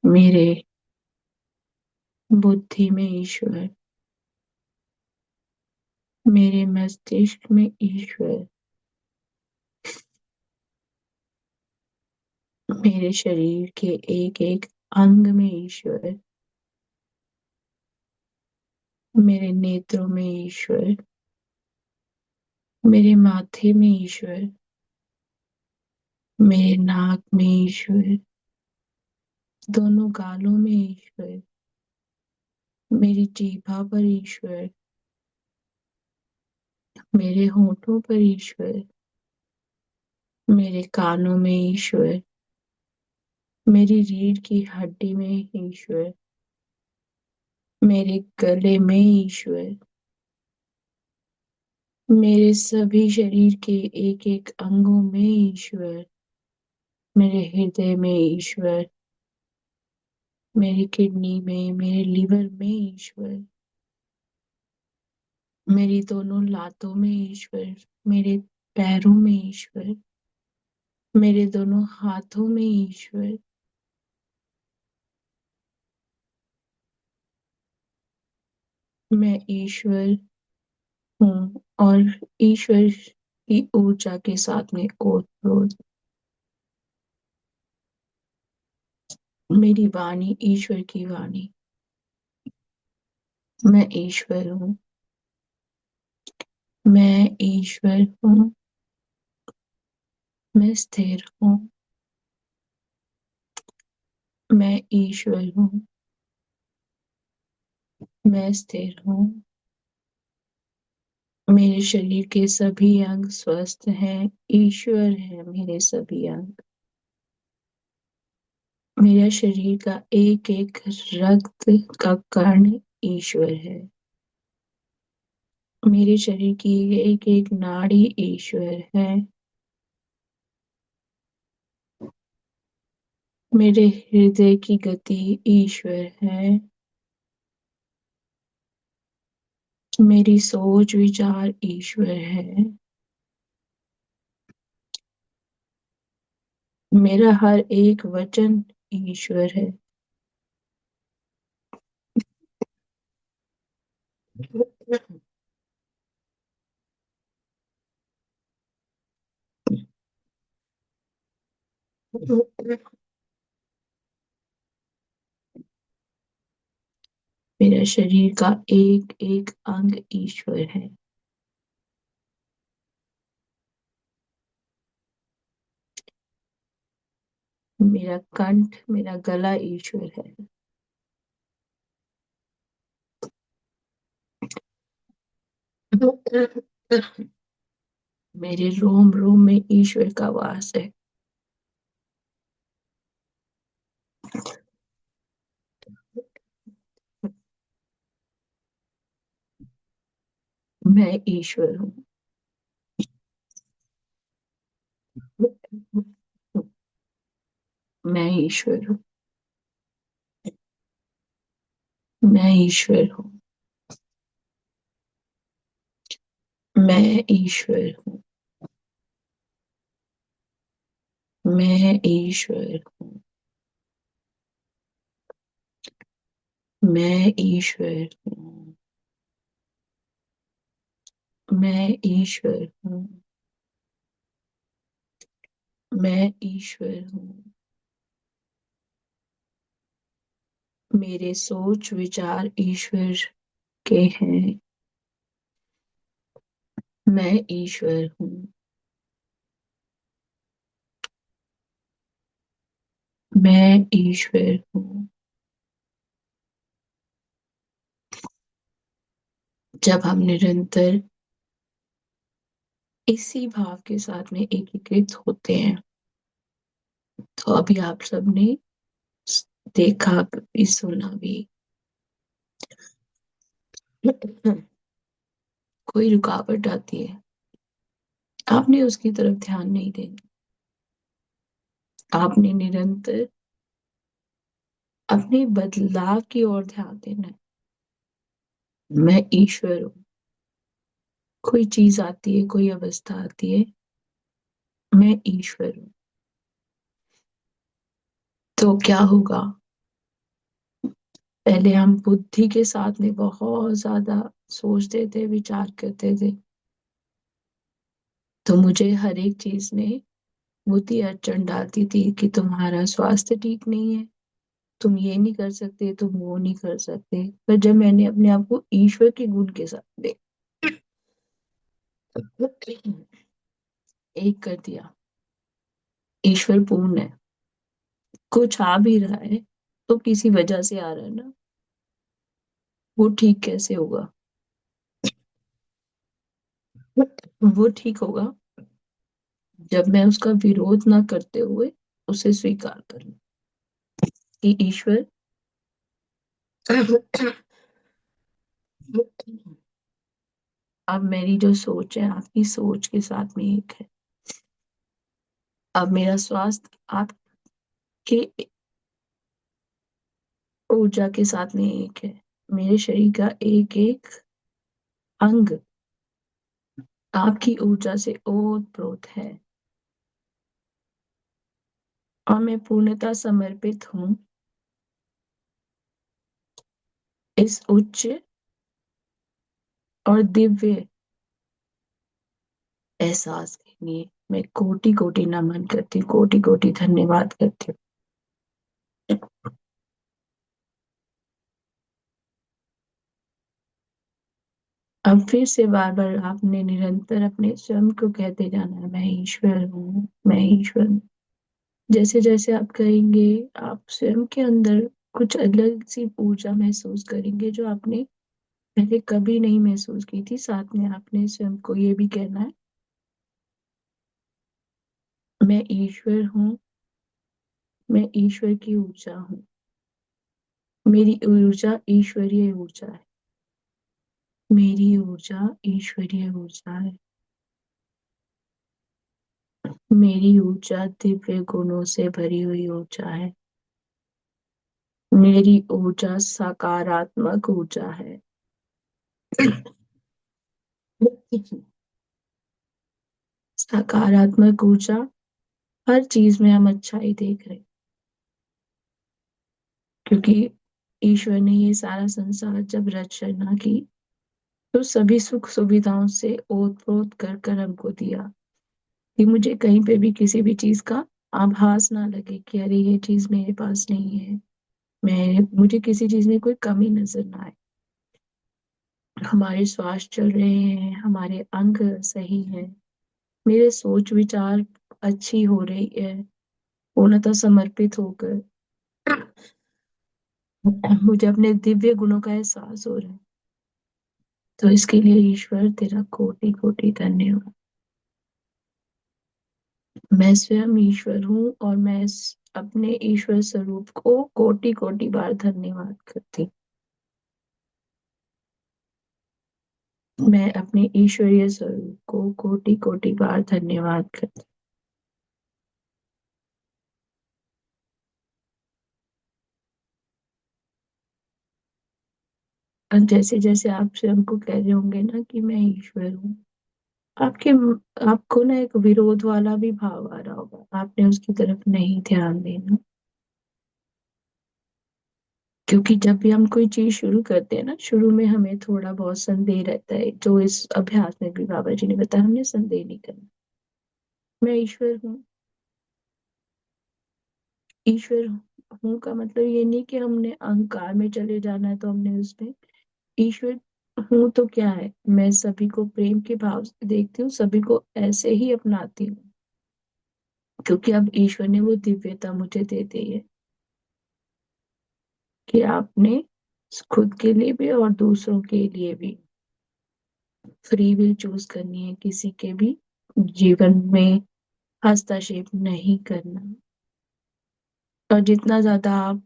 मेरे बुद्धि में ईश्वर, मेरे मस्तिष्क में ईश्वर, मेरे शरीर के एक एक अंग में ईश्वर, मेरे नेत्रों में ईश्वर, मेरे माथे में ईश्वर, मेरे नाक में ईश्वर, दोनों गालों में ईश्वर, मेरी जीभा पर ईश्वर, मेरे होठों पर ईश्वर, मेरे कानों में ईश्वर, मेरी रीढ़ की हड्डी में ईश्वर, मेरे गले में ईश्वर, मेरे सभी शरीर के एक एक अंगों में ईश्वर, मेरे हृदय में ईश्वर, मेरी किडनी में, मेरे लीवर में ईश्वर, मेरी दोनों लातों में ईश्वर, मेरे पैरों में ईश्वर, मेरे दोनों हाथों में ईश्वर। मैं ईश्वर हूँ और ईश्वर की ऊर्जा के साथ में ओतप्रोत। मेरी वाणी ईश्वर की वाणी। मैं ईश्वर हूँ। मैं ईश्वर हूँ। मैं स्थिर हूँ। मैं ईश्वर हूँ। मैं स्थिर हूँ। मेरे शरीर के सभी अंग स्वस्थ हैं, ईश्वर है मेरे सभी अंग। मेरा शरीर का एक एक रक्त का कण ईश्वर है। मेरे शरीर की एक एक नाड़ी ईश्वर है। मेरे हृदय की गति ईश्वर है। मेरी सोच विचार ईश्वर है। मेरा हर एक वचन ईश्वर है। मेरा शरीर का एक एक अंग ईश्वर है। मेरा कंठ मेरा गला ईश्वर है। मेरे रोम रोम में ईश्वर का वास है। मैं ईश्वर हूँ। मैं ईश्वर हूँ। मैं ईश्वर हूँ। मैं ईश्वर हूँ। मैं ईश्वर हूँ। मैं ईश्वर हूँ। मैं ईश्वर हूँ। मैं ईश्वर हूँ। मेरे सोच विचार ईश्वर के हैं। मैं ईश्वर हूँ। मैं ईश्वर हूँ। जब हम निरंतर इसी भाव के साथ में एकीकृत होते हैं, तो अभी आप सबने देखा भी सुना भी, कोई रुकावट आती है, आपने उसकी तरफ ध्यान नहीं देना। आपने निरंतर अपने बदलाव की ओर ध्यान देना है। मैं ईश्वर हूँ। कोई चीज आती है, कोई अवस्था आती है, मैं ईश्वर हूँ। तो क्या होगा? पहले हम बुद्धि के साथ में बहुत ज्यादा सोचते थे, विचार करते थे, तो मुझे हर एक चीज में बुद्धि अड़चन डालती थी कि तुम्हारा स्वास्थ्य ठीक नहीं है, तुम ये नहीं कर सकते, तुम वो नहीं कर सकते। पर जब मैंने अपने आप को ईश्वर के गुण के साथ में एक कर दिया, ईश्वर पूर्ण है, कुछ आ भी रहा है तो किसी वजह से आ रहा है ना, वो ठीक कैसे होगा? वो ठीक होगा जब मैं उसका विरोध ना करते हुए उसे स्वीकार करूं कि ईश्वर अब मेरी जो सोच है आपकी सोच के साथ में एक है। अब मेरा स्वास्थ्य आपके ऊर्जा के साथ में एक है। मेरे शरीर का एक एक अंग आपकी ऊर्जा से ओतप्रोत है, और मैं पूर्णतः समर्पित हूँ इस उच्च और दिव्य एहसास के लिए। मैं कोटि कोटि नमन करती हूँ, कोटि कोटि धन्यवाद करती हूँ। अब फिर से बार बार आपने निरंतर अपने स्वयं को कहते जाना है, मैं ईश्वर हूँ, मैं ईश्वर हूँ। जैसे जैसे आप कहेंगे, आप स्वयं के अंदर कुछ अलग सी ऊर्जा महसूस करेंगे जो आपने पहले कभी नहीं महसूस की थी। साथ में आपने स्वयं को ये भी कहना है, मैं ईश्वर हूँ, मैं ईश्वर की ऊर्जा हूँ, मेरी ऊर्जा ईश्वरीय ऊर्जा है, मेरी ऊर्जा ईश्वरीय ऊर्जा है, मेरी ऊर्जा दिव्य गुणों से भरी हुई ऊर्जा है, मेरी ऊर्जा सकारात्मक ऊर्जा है। सकारात्मक ऊर्जा, हर चीज में हम अच्छाई देख रहे हैं, क्योंकि ईश्वर ने ये सारा संसार जब रचना की तो सभी सुख सुविधाओं से ओत-प्रोत कर कर हमको दिया कि मुझे कहीं पे भी किसी भी चीज का आभास ना लगे कि अरे ये चीज मेरे पास नहीं है, मैं मुझे किसी चीज में कोई कमी नजर ना आए। हमारे श्वास चल रहे हैं, हमारे अंग सही है, मेरे सोच विचार अच्छी हो रही है, पूर्णतः समर्पित होकर मुझे अपने दिव्य गुणों का एहसास हो रहा है। तो इसके लिए ईश्वर तेरा कोटि कोटि धन्यवाद। मैं स्वयं ईश्वर हूँ और मैं अपने ईश्वर स्वरूप को कोटि कोटि बार धन्यवाद करती। मैं अपने ईश्वरीय स्वरूप को कोटि कोटि बार धन्यवाद करती। और जैसे जैसे आप स्वयं को कह रहे होंगे ना कि मैं ईश्वर हूँ, आपके आपको ना एक विरोध वाला भी भाव आ रहा होगा, आपने उसकी तरफ नहीं ध्यान देना। क्योंकि जब भी हम कोई चीज शुरू करते हैं ना, शुरू में हमें थोड़ा बहुत संदेह रहता है, जो इस अभ्यास में भी बाबा जी ने बताया, हमने संदेह नहीं करना। मैं ईश्वर हूँ, ईश्वर हूँ का मतलब ये नहीं कि हमने अहंकार में चले जाना है तो हमने उसमें ईश्वर हूँ तो क्या है, मैं सभी को प्रेम के भाव से देखती हूँ, सभी को ऐसे ही अपनाती हूँ, क्योंकि अब ईश्वर ने वो दिव्यता मुझे दे दी है कि आपने खुद के लिए भी और दूसरों के लिए भी फ्री विल चूज करनी है, किसी के भी जीवन में हस्तक्षेप नहीं करना। और जितना ज्यादा आप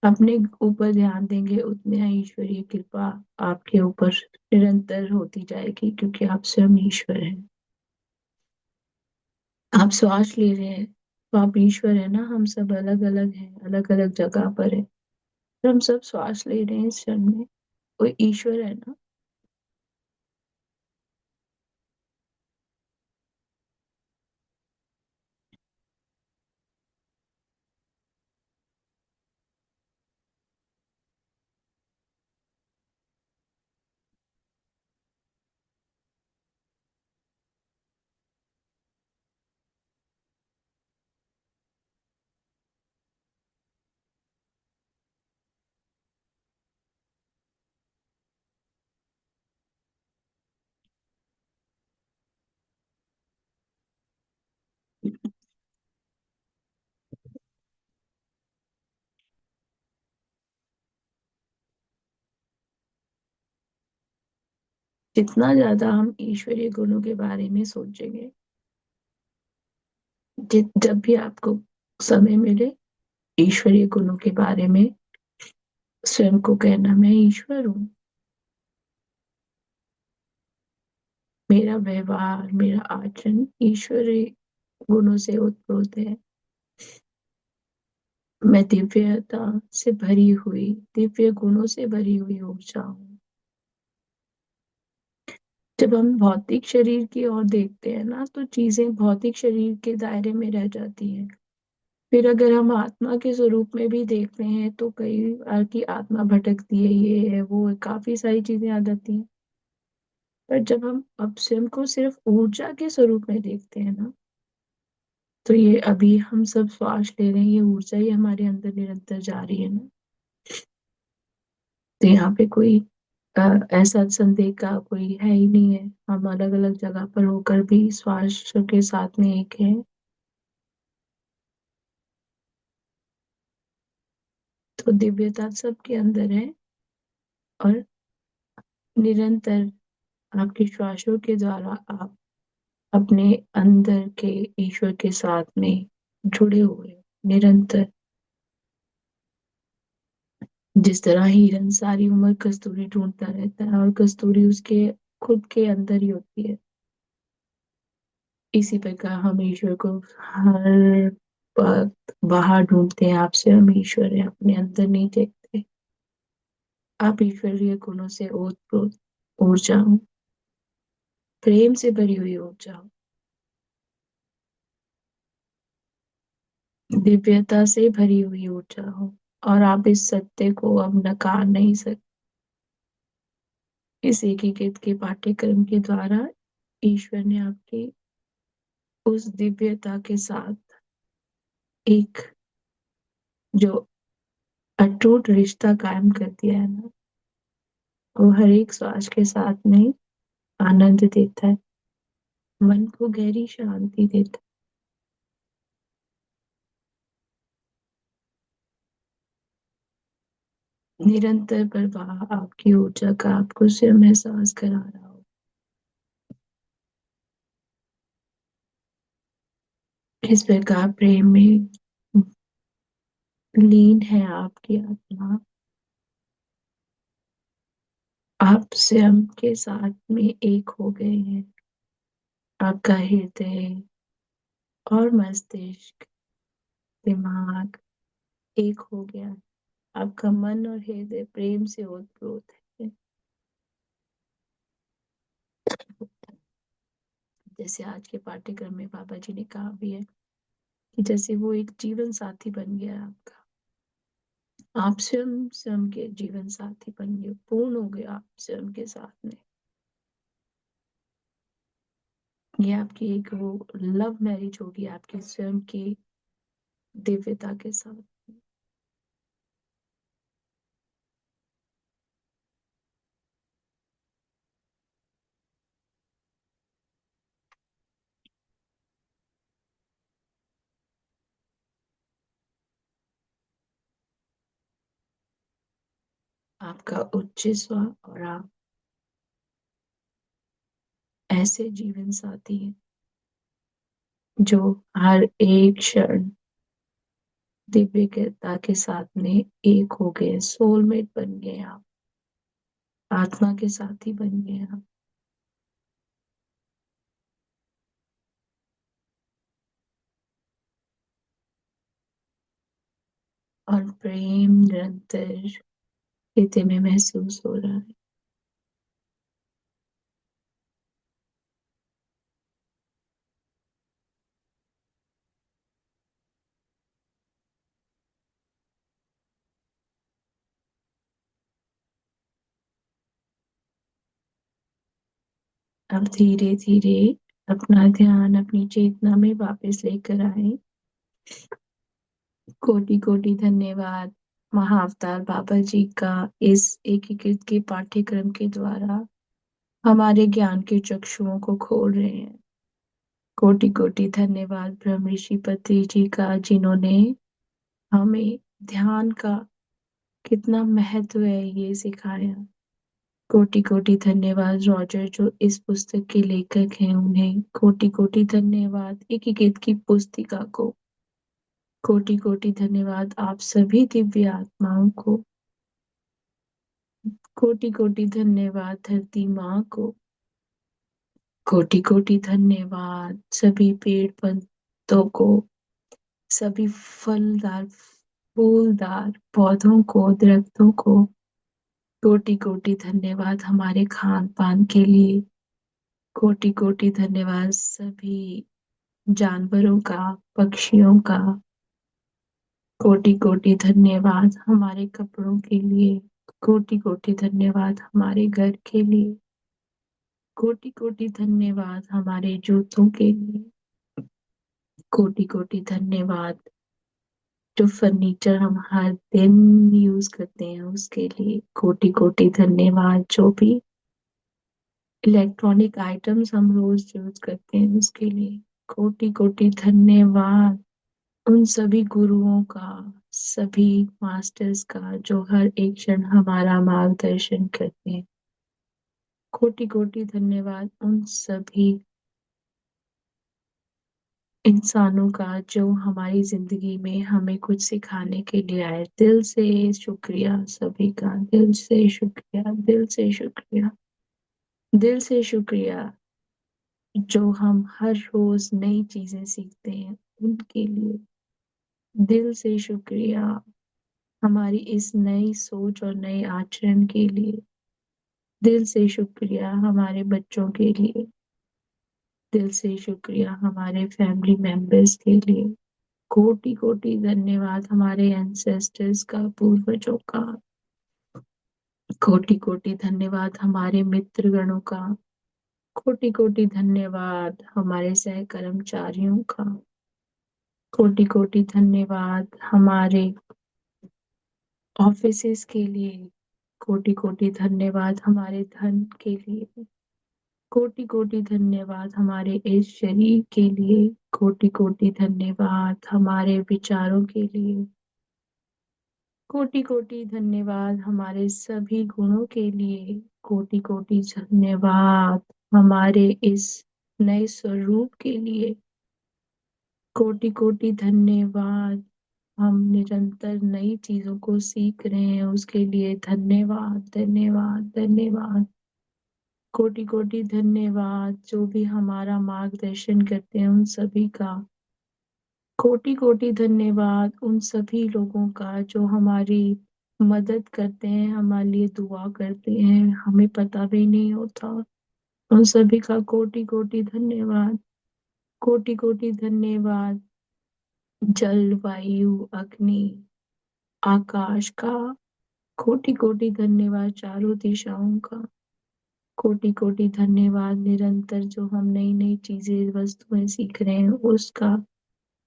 अपने ऊपर ध्यान देंगे, उतनी ईश्वरीय कृपा आपके ऊपर निरंतर होती जाएगी, क्योंकि आप स्वयं ईश्वर हैं। आप श्वास ले रहे हैं तो आप ईश्वर है ना, हम सब अलग अलग हैं, अलग अलग जगह पर है, तो हम सब श्वास ले रहे हैं इस क्षण में, कोई ईश्वर है ना। जितना ज्यादा हम ईश्वरीय गुणों के बारे में सोचेंगे, जब भी आपको समय मिले, ईश्वरीय गुणों के बारे में स्वयं को कहना, मैं ईश्वर हूँ, मेरा व्यवहार, मेरा आचरण ईश्वरीय गुणों से उत्पन्न है, मैं दिव्यता से भरी हुई, दिव्य गुणों से भरी हुई ऊर्जा हूँ। जब हम भौतिक शरीर की ओर देखते हैं ना, तो चीजें भौतिक शरीर के दायरे में रह जाती हैं। फिर अगर हम आत्मा के स्वरूप में भी देखते हैं तो कई बार की आत्मा भटकती है, ये है वो है, काफी सारी चीजें आ जाती हैं। पर जब हम अब स्वयं को सिर्फ ऊर्जा के स्वरूप में देखते हैं ना, तो ये अभी हम सब श्वास ले रहे हैं, ये ऊर्जा ही हमारे अंदर निरंतर जा रही है ना। तो यहाँ पे कोई अ, ऐसा संदेह का कोई है ही नहीं है, हम अलग अलग जगह पर होकर भी श्वास के साथ में एक है। तो दिव्यता सबके अंदर है। और निरंतर आपके श्वासों के द्वारा आप अपने अंदर के ईश्वर के साथ में जुड़े हुए हो। निरंतर जिस तरह हिरन सारी उम्र कस्तूरी ढूंढता रहता है और कस्तूरी उसके खुद के अंदर ही होती है, इसी प्रकार हम ईश्वर को हर वक्त बाहर ढूंढते हैं। आपसे हम ईश्वर है, अपने अंदर नहीं देखते। आप ईश्वरीय गुणों से ओतप्रोत ऊर्जा हो, प्रेम से भरी हुई ऊर्जा हो, दिव्यता से भरी हुई ऊर्जा हो, और आप इस सत्य को अब नकार नहीं सकते। इस एकीकृत के पाठ्यक्रम के द्वारा ईश्वर ने आपकी उस दिव्यता के साथ एक जो अटूट रिश्ता कायम कर दिया है ना, वो हर एक श्वास के साथ में आनंद देता है, मन को गहरी शांति देता है। निरंतर प्रवाह आपकी ऊर्जा का आपको स्वयं एहसास करा रहा हो। इस प्रकार प्रेम में लीन है आपकी आत्मा, आप स्वयं के साथ में एक हो गए हैं। आपका हृदय और मस्तिष्क, दिमाग एक हो गया है। आपका मन और हृदय प्रेम से ओतप्रोत है। जैसे आज के पाठ्यक्रम में बाबा जी ने कहा भी है कि जैसे वो एक जीवन साथी बन गया है आपका, आप स्वयं स्वयं के जीवन साथी बन गए, पूर्ण हो गए आप स्वयं के साथ में। ये आपकी एक वो लव मैरिज होगी आपके स्वयं की दिव्यता के साथ। आपका उच्च स्व और आप ऐसे जीवन साथी हैं जो हर एक क्षण दिव्यता के साथ में एक हो गए, सोलमेट बन गए आप, आत्मा के साथी बन गए आप। और प्रेम निरंतर हृदय में महसूस हो रहा है। अब धीरे धीरे अपना ध्यान अपनी चेतना में वापस लेकर आए। कोटि कोटि धन्यवाद महाअवतार बाबा जी का इस एकीकृत के पाठ्यक्रम के द्वारा हमारे ज्ञान के चक्षुओं को खोल रहे हैं। कोटि कोटि धन्यवाद ब्रह्म ऋषि पत्री जी का, जिन्होंने हमें ध्यान का कितना महत्व है ये सिखाया। कोटि कोटि धन्यवाद रॉजर जो इस पुस्तक के लेखक हैं, उन्हें कोटि कोटि धन्यवाद एकीकृत की पुस्तिका को। कोटि कोटि धन्यवाद आप सभी दिव्य आत्माओं को। कोटि कोटि धन्यवाद धरती माँ को। कोटि कोटि धन्यवाद सभी पेड़ पौधों को, सभी फलदार फूलदार पौधों को, दरख्तों को। कोटि कोटि धन्यवाद हमारे खान पान के लिए। कोटि कोटि धन्यवाद सभी जानवरों का, पक्षियों का। कोटि कोटि धन्यवाद हमारे कपड़ों के लिए। कोटि कोटि धन्यवाद हमारे घर के लिए। कोटि कोटि धन्यवाद हमारे जूतों के लिए। कोटि कोटि धन्यवाद जो फर्नीचर हम हर दिन यूज करते हैं उसके लिए। कोटि कोटि धन्यवाद जो भी इलेक्ट्रॉनिक आइटम्स हम रोज यूज करते हैं उसके लिए। कोटि कोटि धन्यवाद उन सभी गुरुओं का, सभी मास्टर्स का जो हर एक क्षण हमारा मार्गदर्शन करते हैं। कोटि कोटि धन्यवाद उन सभी इंसानों का जो हमारी जिंदगी में हमें कुछ सिखाने के लिए आए। दिल से शुक्रिया सभी का, दिल से शुक्रिया, दिल से शुक्रिया, दिल से शुक्रिया। जो हम हर रोज नई चीजें सीखते हैं उनके लिए दिल से शुक्रिया। हमारी इस नई सोच और नए आचरण के लिए दिल से शुक्रिया। हमारे बच्चों के लिए दिल से शुक्रिया। हमारे फैमिली मेंबर्स के लिए कोटि कोटि धन्यवाद। हमारे एंसेस्टर्स का, पूर्वजों का कोटि कोटि धन्यवाद। हमारे मित्रगणों का कोटि कोटि धन्यवाद। हमारे सह कर्मचारियों का कोटि कोटि धन्यवाद। हमारे ऑफिसेस के लिए कोटि कोटि धन्यवाद। हमारे धन के लिए कोटि कोटि धन्यवाद। हमारे इस शरीर के लिए कोटि कोटि धन्यवाद। हमारे विचारों के लिए कोटि कोटि धन्यवाद। हमारे सभी गुणों के लिए कोटि कोटि धन्यवाद। हमारे इस नए स्वरूप के लिए कोटि कोटि धन्यवाद। हम निरंतर नई चीजों को सीख रहे हैं उसके लिए धन्यवाद, धन्यवाद, धन्यवाद। कोटि कोटि धन्यवाद। जो भी हमारा मार्गदर्शन करते हैं उन सभी का कोटि कोटि धन्यवाद। उन सभी लोगों का जो हमारी मदद करते हैं, हमारे लिए दुआ करते हैं, हमें पता भी नहीं होता। उन सभी का कोटि कोटि धन्यवाद, कोटि कोटि धन्यवाद। जल, वायु, अग्नि, आकाश का कोटि कोटि धन्यवाद। चारों दिशाओं का कोटि कोटि धन्यवाद। निरंतर जो हम नई नई चीजें, वस्तुएं सीख रहे हैं उसका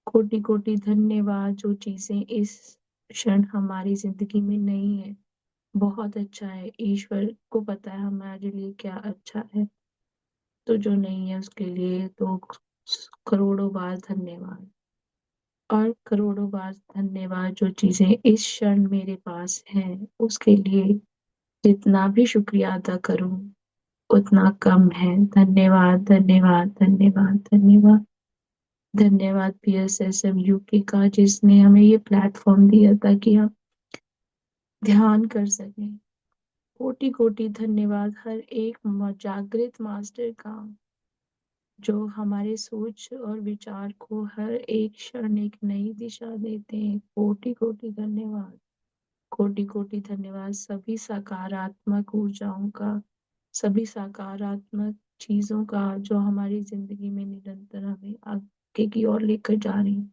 कोटि कोटि धन्यवाद। जो चीजें इस क्षण हमारी जिंदगी में नहीं है, बहुत अच्छा है, ईश्वर को पता है हमारे लिए क्या अच्छा है। तो जो नहीं है उसके लिए तो करोड़ों बार धन्यवाद, और करोड़ों बार धन्यवाद। जो चीजें इस क्षण मेरे पास हैं उसके लिए जितना भी शुक्रिया अदा करूं उतना कम है। धन्यवाद, धन्यवाद, धन्यवाद, धन्यवाद। धन्यवाद PSSM यूके का, जिसने हमें ये प्लेटफॉर्म दिया ताकि हम ध्यान कर सकें। कोटि कोटि धन्यवाद हर एक जागृत मास्टर का, जो हमारे सोच और विचार को हर एक क्षण एक नई दिशा देते हैं। कोटि कोटि धन्यवाद, कोटि कोटि धन्यवाद। सभी सकारात्मक ऊर्जाओं का, सभी सकारात्मक चीजों का जो हमारी जिंदगी में निरंतर हमें आगे की ओर लेकर जा रही हैं।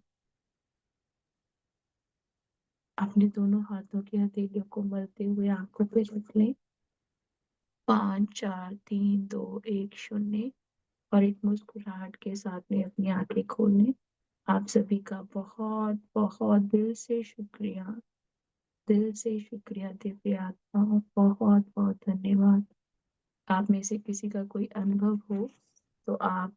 अपने दोनों हाथों की हथेलियों को मलते हुए आंखों पे रख लें। 5 4 3 2 1 0, और एक मुस्कुराहट के साथ में अपनी आंखें खोल लें। आप सभी का बहुत बहुत दिल से शुक्रिया, दिल से शुक्रिया। दिव्य आत्मा, बहुत बहुत धन्यवाद। आप में से किसी का कोई अनुभव हो तो आप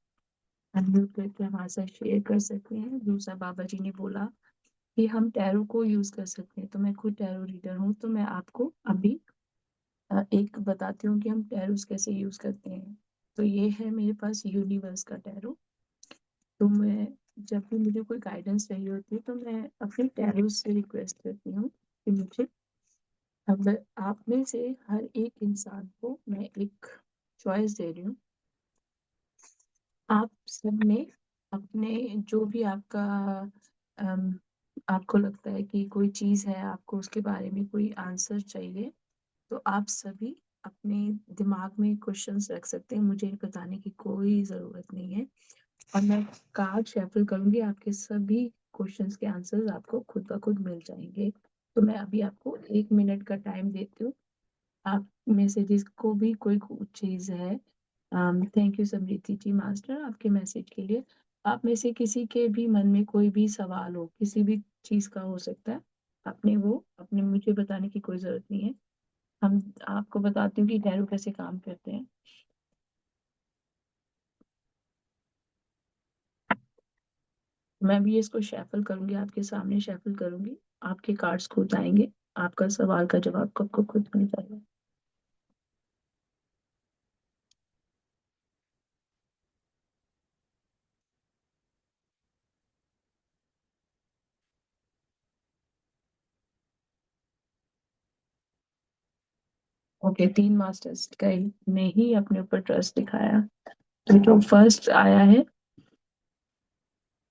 अनम्यूट करके हमारे साथ शेयर कर सकते हैं। दूसरा, बाबा जी ने बोला कि हम टैरो को यूज कर सकते हैं, तो मैं खुद टैरो रीडर हूँ, तो मैं आपको अभी एक बताती हूँ कि हम टैरोस कैसे यूज करते हैं। तो ये है मेरे पास यूनिवर्स का टैरो। तो मैं जब भी मुझे कोई गाइडेंस चाहिए होती है तो मैं अपने टैरो से रिक्वेस्ट करती हूँ कि मुझे, अब आप में से हर एक इंसान को मैं एक चॉइस दे रही हूँ। आप सब में अपने जो भी आपका अम, आपको लगता है कि कोई चीज़ है, आपको उसके बारे में कोई आंसर चाहिए, तो आप सभी अपने दिमाग में क्वेश्चंस रख सकते हैं। मुझे बताने की कोई ज़रूरत नहीं है, और मैं कार्ड शफल करूंगी, आपके सभी क्वेश्चंस के आंसर्स आपको खुद ब खुद मिल जाएंगे। तो मैं अभी आपको 1 मिनट का टाइम देती हूँ। आप में से जिसको भी कोई चीज़ है, thank you Samriddhi ji master आपके मैसेज के लिए। आप में से किसी के भी मन में कोई भी सवाल हो, किसी भी चीज़ का हो सकता है, आपने वो अपने मुझे बताने की कोई ज़रूरत नहीं है। हम आपको बताती हूँ कि टैरो कैसे काम करते हैं। मैं भी इसको शैफल करूंगी, आपके सामने शैफल करूंगी, आपके कार्ड्स खुद आएंगे, आपका सवाल का जवाब आपको खुद मिल जाएगा। ओके, 3 मास्टर्स का ने ही अपने ऊपर ट्रस्ट दिखाया। तो जो फर्स्ट आया है,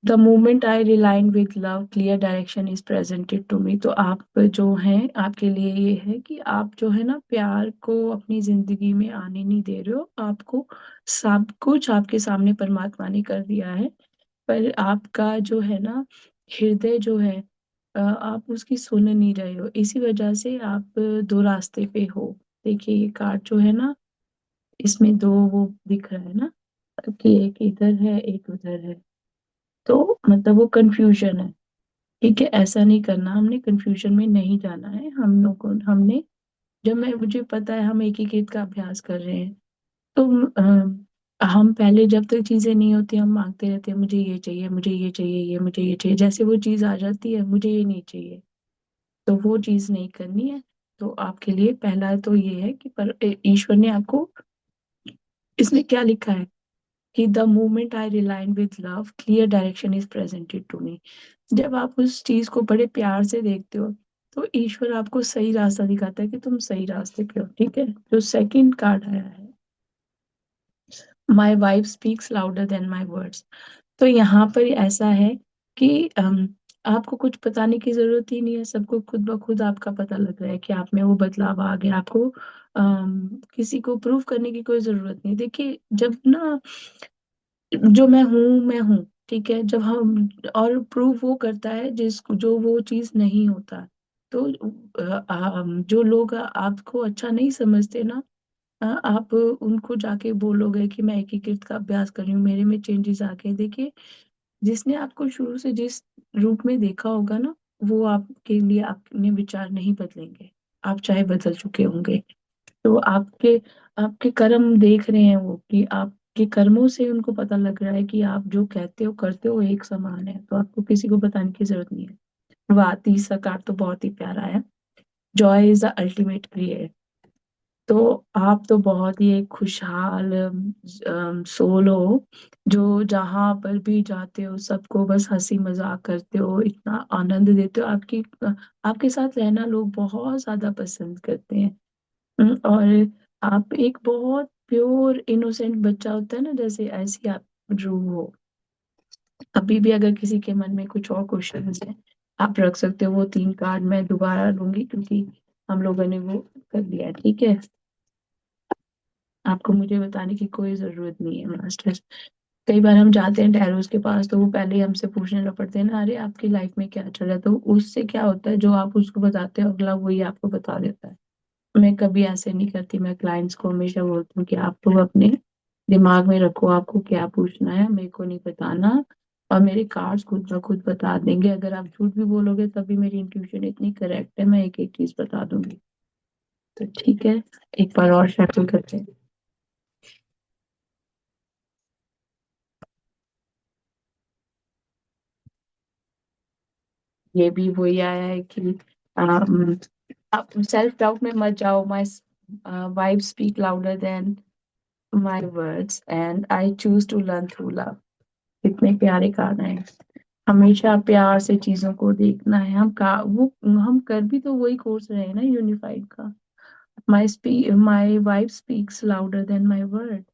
the moment I realign with love clear direction is presented to me. तो आप जो हैं, आपके लिए ये है कि आप जो है ना, प्यार को अपनी जिंदगी में आने नहीं दे रहे हो। आपको सब कुछ आपके सामने परमात्मा ने कर दिया है, पर आपका जो है ना, हृदय जो है, आप उसकी सुन नहीं रहे हो। इसी वजह से आप दो रास्ते पे हो। देखिए ये कार्ड जो है ना, इसमें दो वो दिख रहा है ना, कि एक इधर है एक उधर है। तो मतलब वो कंफ्यूजन है। ठीक है, ऐसा नहीं करना, हमने कंफ्यूजन में नहीं जाना है। हम लोग को हमने जब मैं मुझे पता है हम एकीकृत का अभ्यास कर रहे हैं, तो हम पहले जब तक चीजें नहीं होती हम मांगते रहते हैं, मुझे ये चाहिए, मुझे ये चाहिए, ये मुझे ये चाहिए। जैसे वो चीज आ जाती है, मुझे ये नहीं चाहिए, तो वो चीज नहीं करनी है। तो आपके लिए पहला तो ये है कि पर ईश्वर ने आपको इसमें क्या लिखा है कि the moment I realign with love clear direction is presented to me. जब आप उस चीज को बड़े प्यार से देखते हो, तो ईश्वर आपको सही रास्ता दिखाता है कि तुम सही रास्ते पे हो। ठीक है, जो सेकंड कार्ड आया है, my wife speaks louder than my words. तो यहाँ पर ऐसा है कि आपको कुछ बताने की जरूरत ही नहीं है, सबको खुद ब खुद आपका पता लग रहा है कि आप में वो बदलाव आ गया। आपको किसी को प्रूव करने की कोई जरूरत नहीं। देखिए जब ना, जो मैं हूँ, ठीक है, जब हम, और प्रूव वो करता है जिस जो वो चीज नहीं होता। तो जो लोग आपको अच्छा नहीं समझते ना, आप उनको जाके बोलोगे कि मैं एकीकृत का अभ्यास कर रही हूँ, मेरे में चेंजेस आ गए। देखिए जिसने आपको शुरू से जिस रूप में देखा होगा ना, वो आपके लिए अपने विचार नहीं बदलेंगे, आप चाहे बदल चुके होंगे। तो आपके आपके कर्म देख रहे हैं वो, कि आपके कर्मों से उनको पता लग रहा है कि आप जो कहते हो करते हो एक समान है। तो आपको किसी को बताने की जरूरत नहीं है। वाह, तीसरा कार्ड तो बहुत ही प्यारा है, Joy is the ultimate creator. तो आप तो बहुत ही एक खुशहाल सोल हो, जो जहां पर भी जाते हो सबको बस हंसी मजाक करते हो, इतना आनंद देते हो। आपके साथ रहना लोग बहुत ज्यादा पसंद करते हैं। और आप एक बहुत प्योर इनोसेंट बच्चा होता है ना, जैसे ऐसी आप रूह हो। अभी भी अगर किसी के मन में कुछ और क्वेश्चन है, आप रख सकते हो। वो 3 कार्ड मैं दोबारा लूंगी क्योंकि हम लोगों ने वो कर लिया है। ठीक है, आपको मुझे बताने की कोई जरूरत नहीं है मास्टर। कई बार हम जाते हैं टैरोस के पास, तो वो पहले ही हमसे पूछने लग पड़ते हैं ना, अरे आपकी लाइफ में क्या चल रहा है। तो उससे क्या होता है, जो आप उसको बताते हो अगला वही आपको बता देता है। मैं कभी ऐसे नहीं करती, मैं क्लाइंट्स को हमेशा बोलती हूँ कि आप तो अपने दिमाग में रखो, आपको क्या पूछना है मेरे को नहीं बताना, और मेरे कार्ड्स खुद ब खुद बता देंगे। अगर आप झूठ भी बोलोगे तब भी मेरी इंट्यूशन इतनी करेक्ट है, मैं एक एक चीज बता दूंगी। तो ठीक है, एक बार और शटल करते हैं। ये भी वही आया है कि अम, आप सेल्फ डाउट में मत जाओ। My vibe speak louder than my words and I choose to learn through love. इतने प्यारे गाना है। हमेशा प्यार से चीजों को देखना है। हम कर भी तो वही कोर्स रहे हैं ना, यूनिफाइड का। My wife speaks louder than my word.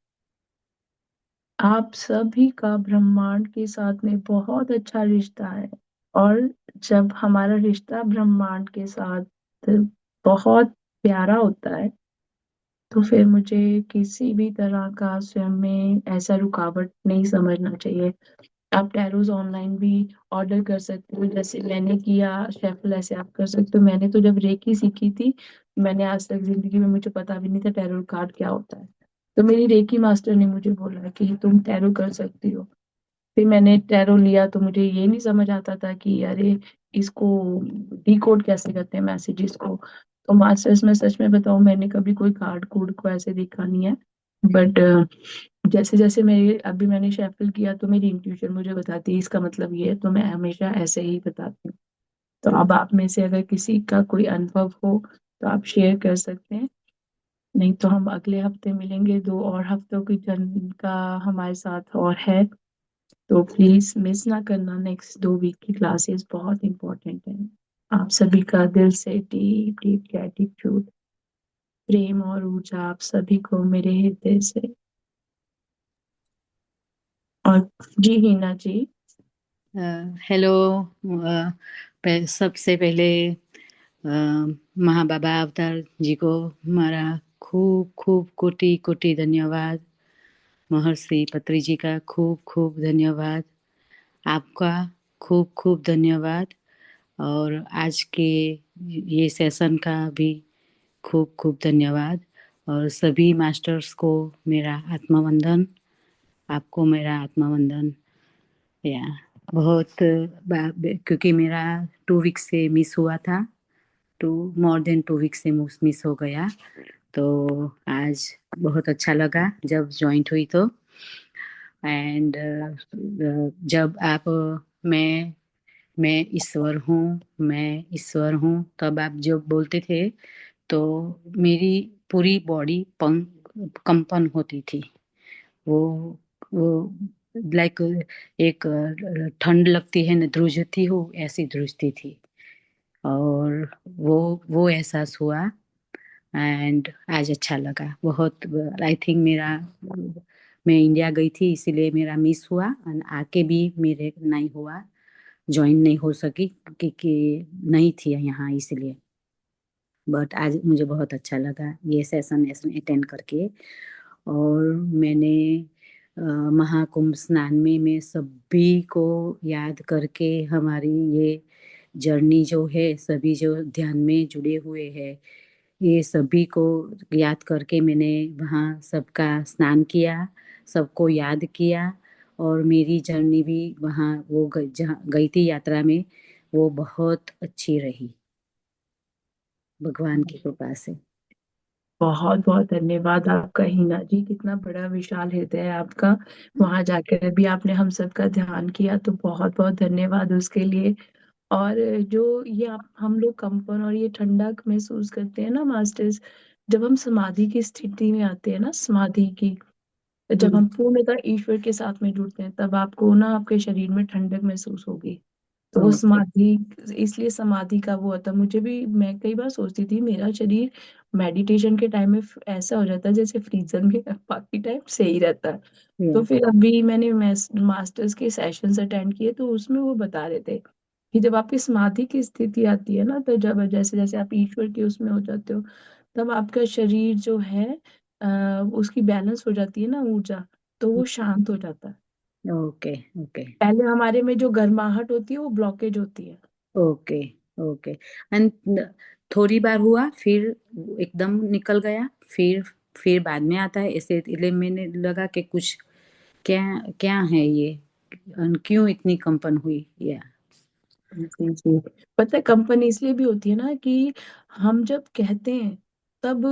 आप सभी का ब्रह्मांड के साथ में बहुत अच्छा रिश्ता है। और जब हमारा रिश्ता ब्रह्मांड के साथ बहुत प्यारा होता है, तो फिर मुझे किसी भी तरह का स्वयं में ऐसा रुकावट नहीं समझना चाहिए। आप टैरोस ऑनलाइन भी ऑर्डर कर सकते हो, जैसे मैंने किया शेफल, ऐसे आप कर सकते हो। मैंने तो जब रेकी सीखी थी, मैंने आज तक जिंदगी में, मुझे पता भी नहीं था टैरो कार्ड क्या होता है। तो मेरी रेकी मास्टर ने मुझे बोला कि तुम टैरो कर सकती हो। फिर मैंने टैरो लिया, तो मुझे ये नहीं समझ आता था कि अरे इसको डिकोड कैसे करते हैं मैसेजेस को। तो मास्टर्स में सच में बताऊं, मैंने कभी कोई कार्ड कोड को ऐसे देखा नहीं है। बट जैसे जैसे मेरे अभी मैंने शेफल किया, तो मेरी इंट्यूशन मुझे बताती है इसका मतलब ये है, तो मैं हमेशा ऐसे ही बताती हूँ। तो अब आप में से अगर किसी का कोई अनुभव हो तो आप शेयर कर सकते हैं। नहीं तो हम अगले हफ्ते मिलेंगे। 2 और हफ्तों की जर्नी का हमारे साथ और है, तो प्लीज मिस ना करना। नेक्स्ट 2 वीक की क्लासेस बहुत इंपॉर्टेंट है। आप सभी का दिल से डीप डीप ग्रेटिट्यूड। प्रेम और ऊर्जा आप सभी को मेरे हृदय से। और जी हिना जी। हेलो। सबसे पहले महाबाबा अवतार जी को हमारा खूब खूब कोटि कोटि धन्यवाद। महर्षि पत्री जी का खूब खूब धन्यवाद। आपका खूब खूब धन्यवाद। और आज के ये सेशन का भी खूब खूब धन्यवाद। और सभी मास्टर्स को मेरा आत्मवंदन। आपको मेरा आत्मवंदन। या बहुत क्योंकि मेरा 2 वीक से मिस हुआ था। टू मोर देन 2 वीक से मिस हो गया। तो आज बहुत अच्छा लगा जब जॉइंट हुई तो। एंड जब आप मैं ईश्वर हूँ, मैं ईश्वर हूँ, तब आप जब बोलते थे तो मेरी पूरी बॉडी कंपन होती थी। वो वो लाइक एक ठंड लगती है न, ध्रुजती हो, ऐसी ध्रुजती थी। और वो एहसास हुआ। एंड आज अच्छा लगा बहुत। आई थिंक मेरा मैं इंडिया गई थी इसीलिए मेरा मिस हुआ। और आके भी मेरे नहीं हुआ, ज्वाइन नहीं हो सकी क्योंकि नहीं थी यहाँ इसलिए। बट आज मुझे बहुत अच्छा लगा ये सेशन अटेंड करके। और मैंने महाकुंभ स्नान में मैं सभी को याद करके हमारी ये जर्नी जो है, सभी जो ध्यान में जुड़े हुए हैं, ये सभी को याद करके मैंने वहाँ सबका स्नान किया, सबको याद किया। और मेरी जर्नी भी वहाँ जहाँ गई थी यात्रा में, वो बहुत अच्छी रही भगवान की कृपा से। बहुत बहुत धन्यवाद आपका हिना जी, कितना बड़ा विशाल हृदय है आपका। वहां जाकर भी आपने हम सबका ध्यान किया, तो बहुत बहुत धन्यवाद उसके लिए। और जो ये आप हम लोग कंपन और ये ठंडक महसूस करते हैं ना मास्टर्स, जब हम समाधि की स्थिति में आते हैं ना, समाधि की, जब हम्म। हम पूर्णतः ईश्वर के साथ में जुड़ते हैं, तब आपको ना आपके शरीर में ठंडक महसूस होगी। तो वो ओके। समाधि, इसलिए समाधि का वो होता, मुझे भी, मैं कई बार सोचती थी मेरा शरीर मेडिटेशन के टाइम में ऐसा हो जाता है जैसे फ्रीजर में बाकी टाइम सही रहता है। तो फिर अभी मैंने मास्टर्स के सेशंस अटेंड किए, तो उसमें वो बता रहे थे कि जब आपकी समाधि की स्थिति आती है ना, तो जब जैसे जैसे आप ईश्वर के उसमें हो जाते हो, तब आपका शरीर जो है उसकी बैलेंस हो जाती है ना ऊर्जा, तो वो शांत हो जाता है। ओके। ओके। पहले हमारे में जो गर्माहट होती है वो ब्लॉकेज होती है। ओके। ओके। एंड थोड़ी बार हुआ, फिर एकदम निकल गया, फिर बाद में आता है ऐसे, इसलिए मैंने लगा कि कुछ क्या क्या है ये, क्यों इतनी कंपन हुई या। जी जी। पता है कंपनी इसलिए भी होती है ना कि हम जब कहते हैं, तब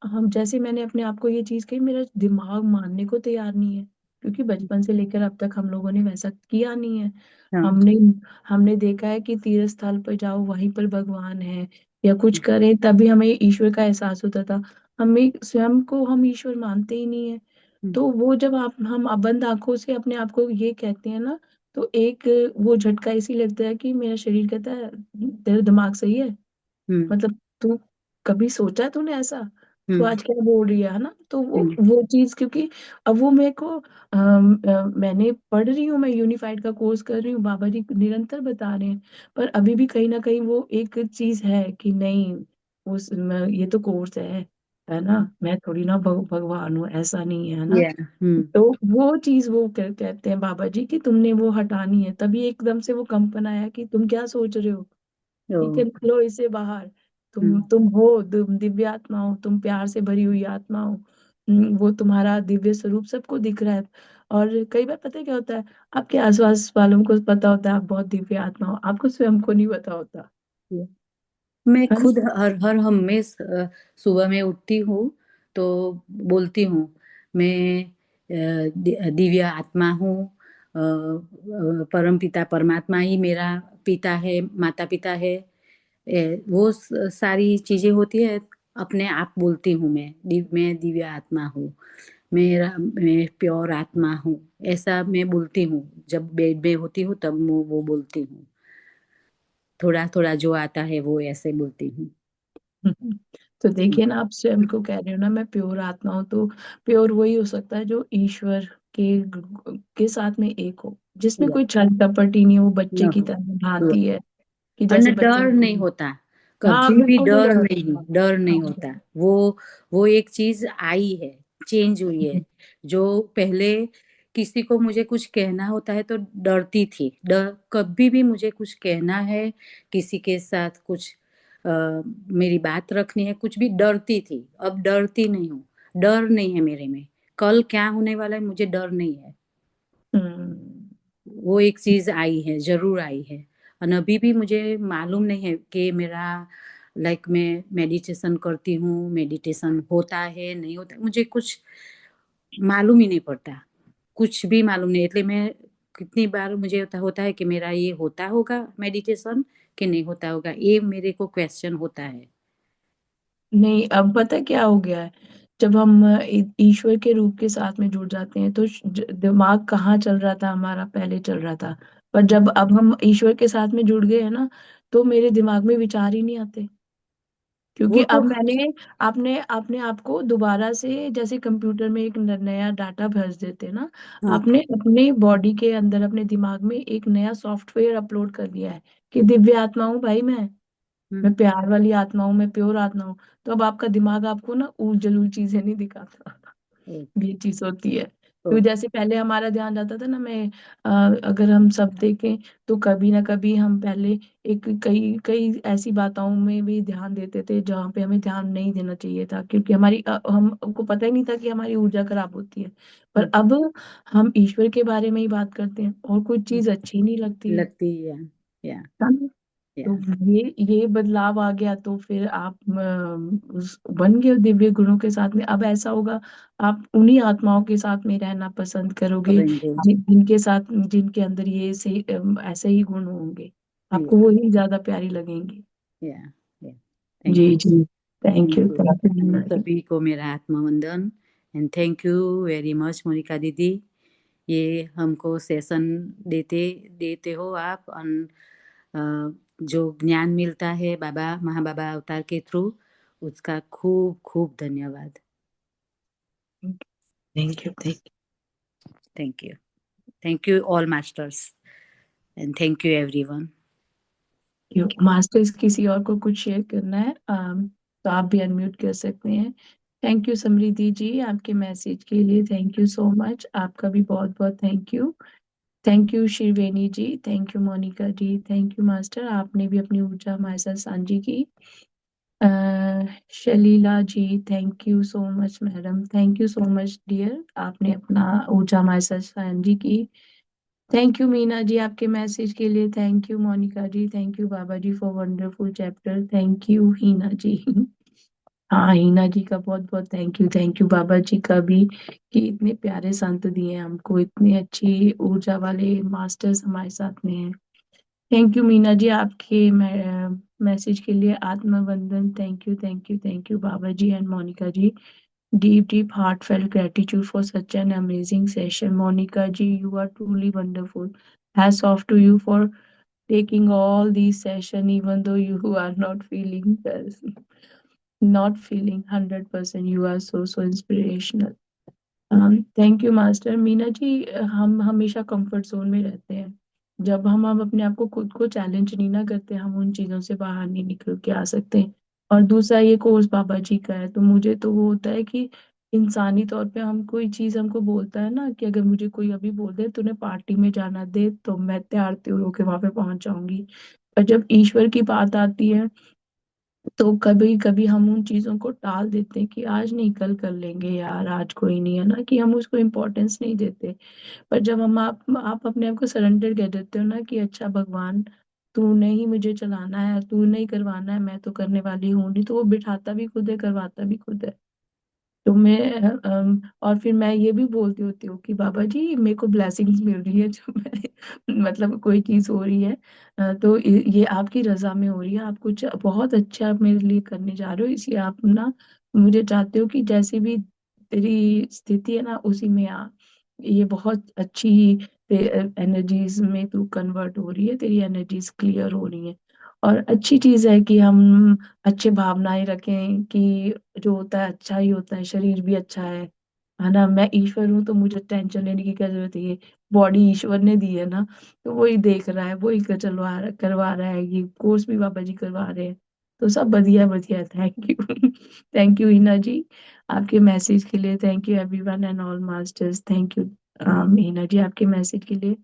हम, जैसे मैंने अपने आप को ये चीज कही, मेरा दिमाग मानने को तैयार नहीं है, क्योंकि बचपन से लेकर अब तक हम लोगों ने वैसा किया नहीं है। हाँ। हमने हमने देखा है कि तीर्थ स्थल पर जाओ वहीं पर भगवान है, या कुछ करें तभी हमें ईश्वर का एहसास होता था। हमें स्वयं को हम ईश्वर मानते ही नहीं है। हम्म। तो वो जब हम बंद आंखों से अपने आप को ये कहते हैं ना, तो एक वो झटका इसी लगता है कि मेरा शरीर कहता है तेरा दिमाग सही है, हम्म। मतलब तू कभी सोचा है तूने ऐसा, तू हम्म। आज क्या बोल रही है ना। तो हम्म। वो चीज, क्योंकि अब वो मेरे को मैंने पढ़ रही हूँ, मैं यूनिफाइड का कोर्स कर रही हूँ, बाबा जी निरंतर बता रहे हैं, पर अभी भी कहीं ना कहीं वो एक चीज है कि नहीं, ये तो कोर्स है ना, मैं थोड़ी ना भगवान हूँ, ऐसा नहीं है ना। या। हम्म। तो वो चीज वो कहते हैं बाबा जी कि तुमने वो हटानी है, तभी एकदम से वो कंपन आया कि तुम क्या सोच रहे हो, ओ। ठीक है, निकलो इससे बाहर। हम्म। तुम हो दिव्य आत्मा हो, तुम प्यार से भरी हुई आत्मा हो। वो तुम्हारा दिव्य स्वरूप सबको दिख रहा है। और कई बार पता है क्या होता है, आपके आसपास वालों को पता होता है आप बहुत दिव्य आत्मा हो, आपको स्वयं को नहीं पता होता मैं है खुद ना। हर हर हमेश सुबह में उठती हूँ तो बोलती हूँ मैं दिव्य आत्मा हूँ। परम पिता परमात्मा ही मेरा पिता है, माता पिता है। वो सारी चीजें होती है, अपने आप बोलती हूँ मैं दिव्य आत्मा हूँ, मैं प्योर आत्मा हूँ। ऐसा मैं बोलती हूँ जब बेड में होती हूँ, तब वो बोलती हूँ। थोड़ा थोड़ा जो आता है वो ऐसे बोलती हूँ। तो देखिए ना, आप स्वयं को कह रहे हो ना मैं प्योर आत्मा हूँ, तो प्योर वही हो सकता है जो ईश्वर के साथ में एक हो, जिसमें या कोई छल कपट ही नहीं हो, वो न बच्चे की हो, तरह भाती है, कि और न जैसे बच्चे। डर नहीं होता, हाँ कभी भी बिल्कुल भी डर डर। नहीं, डर नहीं हाँ। होता। वो एक चीज आई है, चेंज हुई है। जो पहले किसी को मुझे कुछ कहना होता है तो डरती थी, डर कभी भी मुझे कुछ कहना है, किसी के साथ कुछ मेरी बात रखनी है, कुछ भी डरती थी। अब डरती नहीं हूँ, डर नहीं है मेरे में। कल क्या होने वाला है मुझे डर नहीं है। हम्म। वो एक चीज आई है, जरूर आई है। और अभी भी मुझे मालूम नहीं है कि मेरा मैं मेडिटेशन करती हूँ, मेडिटेशन होता है नहीं होता, मुझे कुछ मालूम ही नहीं पड़ता, कुछ भी मालूम नहीं। इसलिए मैं कितनी बार मुझे होता है कि मेरा ये होता होगा मेडिटेशन कि नहीं होता होगा, ये मेरे को क्वेश्चन होता है। नहीं, अब पता क्या हो गया है, जब हम ईश्वर के रूप के साथ में जुड़ जाते हैं तो दिमाग कहाँ चल रहा था हमारा, पहले चल रहा था। पर जब अब हम ईश्वर के साथ में जुड़ गए हैं ना, तो मेरे दिमाग में विचार ही नहीं आते, क्योंकि वो तो अब मैंने अपने अपने आप को दोबारा से, जैसे कंप्यूटर में एक नया डाटा भर देते हैं ना, हाँ। आपने अपने बॉडी के अंदर, अपने दिमाग में एक नया सॉफ्टवेयर अपलोड कर दिया है कि दिव्य आत्मा हूँ भाई मैं हम्म। प्यार वाली आत्मा हूँ, मैं प्योर आत्मा हूँ। तो अब आपका दिमाग आपको ना उलझुल चीजें नहीं दिखाता। ओ, ये चीज होती है, ओ, तो जैसे पहले हमारा ध्यान जाता था ना, मैं अगर हम सब देखें तो कभी ना कभी हम पहले एक कई कई ऐसी बातों में भी ध्यान देते थे जहाँ पे हमें ध्यान नहीं देना चाहिए था, क्योंकि हमको पता ही नहीं था कि हमारी ऊर्जा खराब होती है। पर हम्म, अब हम ईश्वर के बारे में ही बात करते हैं और कोई चीज अच्छी नहीं लगती है। लगती है। या है ना? तो या ये बदलाव आ गया, तो फिर आप बन गए दिव्य गुणों के साथ में। अब ऐसा होगा, आप उन्हीं आत्माओं के साथ में रहना पसंद करोगे करेंगे। जिनके साथ, जिनके अंदर ये से ऐसे ही गुण होंगे, आपको या वही ज्यादा प्यारी लगेंगी। या या थैंक जी यू। जी। Thank thank you, you. Thank you जी। सभी को मेरा आत्मवंदन। And thank you very much Monika दीदी, ये हमको सेशन देते देते हो आप। अ, जो ज्ञान मिलता है बाबा महाबाबा अवतार के थ्रू, उसका खूब खूब धन्यवाद। Thank you, thank thank you. Thank you all masters, and thank you everyone. You. Masters, किसी और को कुछ शेयर करना है तो आप भी अनम्यूट कर सकते हैं। थैंक यू समृद्धि जी, आपके मैसेज के लिए थैंक यू सो मच, आपका भी बहुत बहुत thank you. Thank you Shiveni ji, thank you Monika ji, thank you master, आपने भी अपनी ऊर्जा हमारे साथ साझी की। Shalila ji, thank you so much madam, thank you so much dear, आपने अपना ऊर्जा हमारे साथ साझी की। थैंक यू मीना जी, आपके मैसेज के लिए thank you. Monika ji, thank you. Baba ji for wonderful chapter, thank you Heena ji. हाँ, हीना जी का बहुत बहुत thank you. Thank you Baba ji का भी, कि इतने प्यारे संत दिए हमको, इतनी अच्छी ऊर्जा वाले मास्टर्स हमारे साथ में हैं। थैंक यू मीना जी, आपके मैसेज के लिए आत्मवंदन। Thank you, thank you, thank you Baba ji and Monika ji. Deep, deep, heartfelt gratitude for such an amazing session. Monica ji, you are truly wonderful. Hats off to you for taking all these sessions, even though you are not feeling this, not feeling 100%. You are so, so inspirational. Thank you master. Meena ji, हम हमेशा कंफर्ट जोन में रहते हैं। जब हम अपने आप को, खुद को चैलेंज नहीं ना करते, हम उन चीजों से बाहर नहीं निकल के आ सकते। और दूसरा, ये कोर्स बाबा जी का है, तो मुझे तो वो होता है कि इंसानी तौर पे हम, कोई चीज हमको बोलता है ना, कि अगर मुझे कोई अभी बोल दे तूने पार्टी में जाना दे, तो मैं तैयार त्योर होके वहां पे पहुंच जाऊंगी। पर जब ईश्वर की बात आती है, तो कभी कभी हम उन चीजों को टाल देते हैं कि आज नहीं, कल कर लेंगे यार, आज कोई नहीं है ना, कि हम उसको इम्पोर्टेंस नहीं देते। पर जब आप अपने आप को सरेंडर कर देते हो ना, कि अच्छा भगवान, तूने ही मुझे चलाना है, तूने ही करवाना है, मैं तो करने वाली हूँ नहीं, तो वो बिठाता भी खुद है, करवाता भी खुद है। तो और फिर मैं ये भी बोलती होती हूँ कि बाबा जी, मेरे को ब्लेसिंग्स मिल रही है, जो मैं मतलब कोई चीज हो रही है, तो ये आपकी रजा में हो रही है, आप कुछ बहुत अच्छा मेरे लिए करने जा रहे हो, इसलिए आप ना मुझे चाहते हो कि जैसी भी तेरी स्थिति है ना, उसी में आ। ये बहुत अच्छी एनर्जीज में तू कन्वर्ट हो रही है, तेरी एनर्जीज क्लियर हो रही है। और अच्छी चीज है कि हम अच्छे भावनाएं रखें कि जो होता है अच्छा ही होता है, शरीर भी अच्छा है ना। मैं ईश्वर हूँ तो मुझे टेंशन लेने की क्या जरूरत है, ये बॉडी ईश्वर ने दी है ना, तो वही देख रहा है, वही करवा रहा है, ये कोर्स भी बाबा जी करवा रहे हैं। तो सब बढ़िया बढ़िया, thank you. Thank you Hina ji, आपके मैसेज के लिए। Thank you everyone and all masters, thank you Hina ji आपके मैसेज के लिए।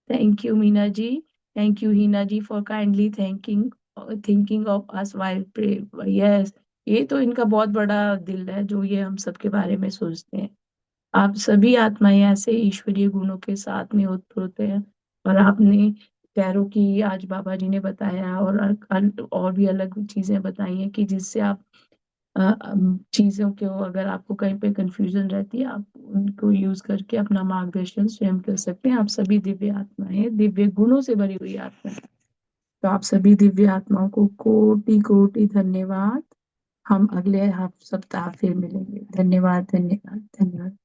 Thank you, Meena ji. Thank you, Hina ji, for kindly thinking of us while pray. Yes, ये तो इनका बहुत बड़ा दिल है जो ये हम सबके बारे में सोचते हैं। आप सभी आत्माएं ऐसे ईश्वरीय गुणों के साथ में उत्पन्न होते हैं। और आपने पैरों की आज बाबा जी ने बताया, और भी अलग चीजें बताई हैं कि जिससे आप चीजों को, अगर आपको कहीं पे कंफ्यूजन रहती है, आप उनको यूज करके अपना मार्गदर्शन स्वयं कर सकते हैं। आप सभी दिव्य आत्माएं हैं, दिव्य गुणों से भरी हुई आत्मा है। तो आप सभी दिव्य आत्माओं को कोटि कोटि धन्यवाद। हम अगले सप्ताह फिर मिलेंगे। धन्यवाद धन्यवाद धन्यवाद।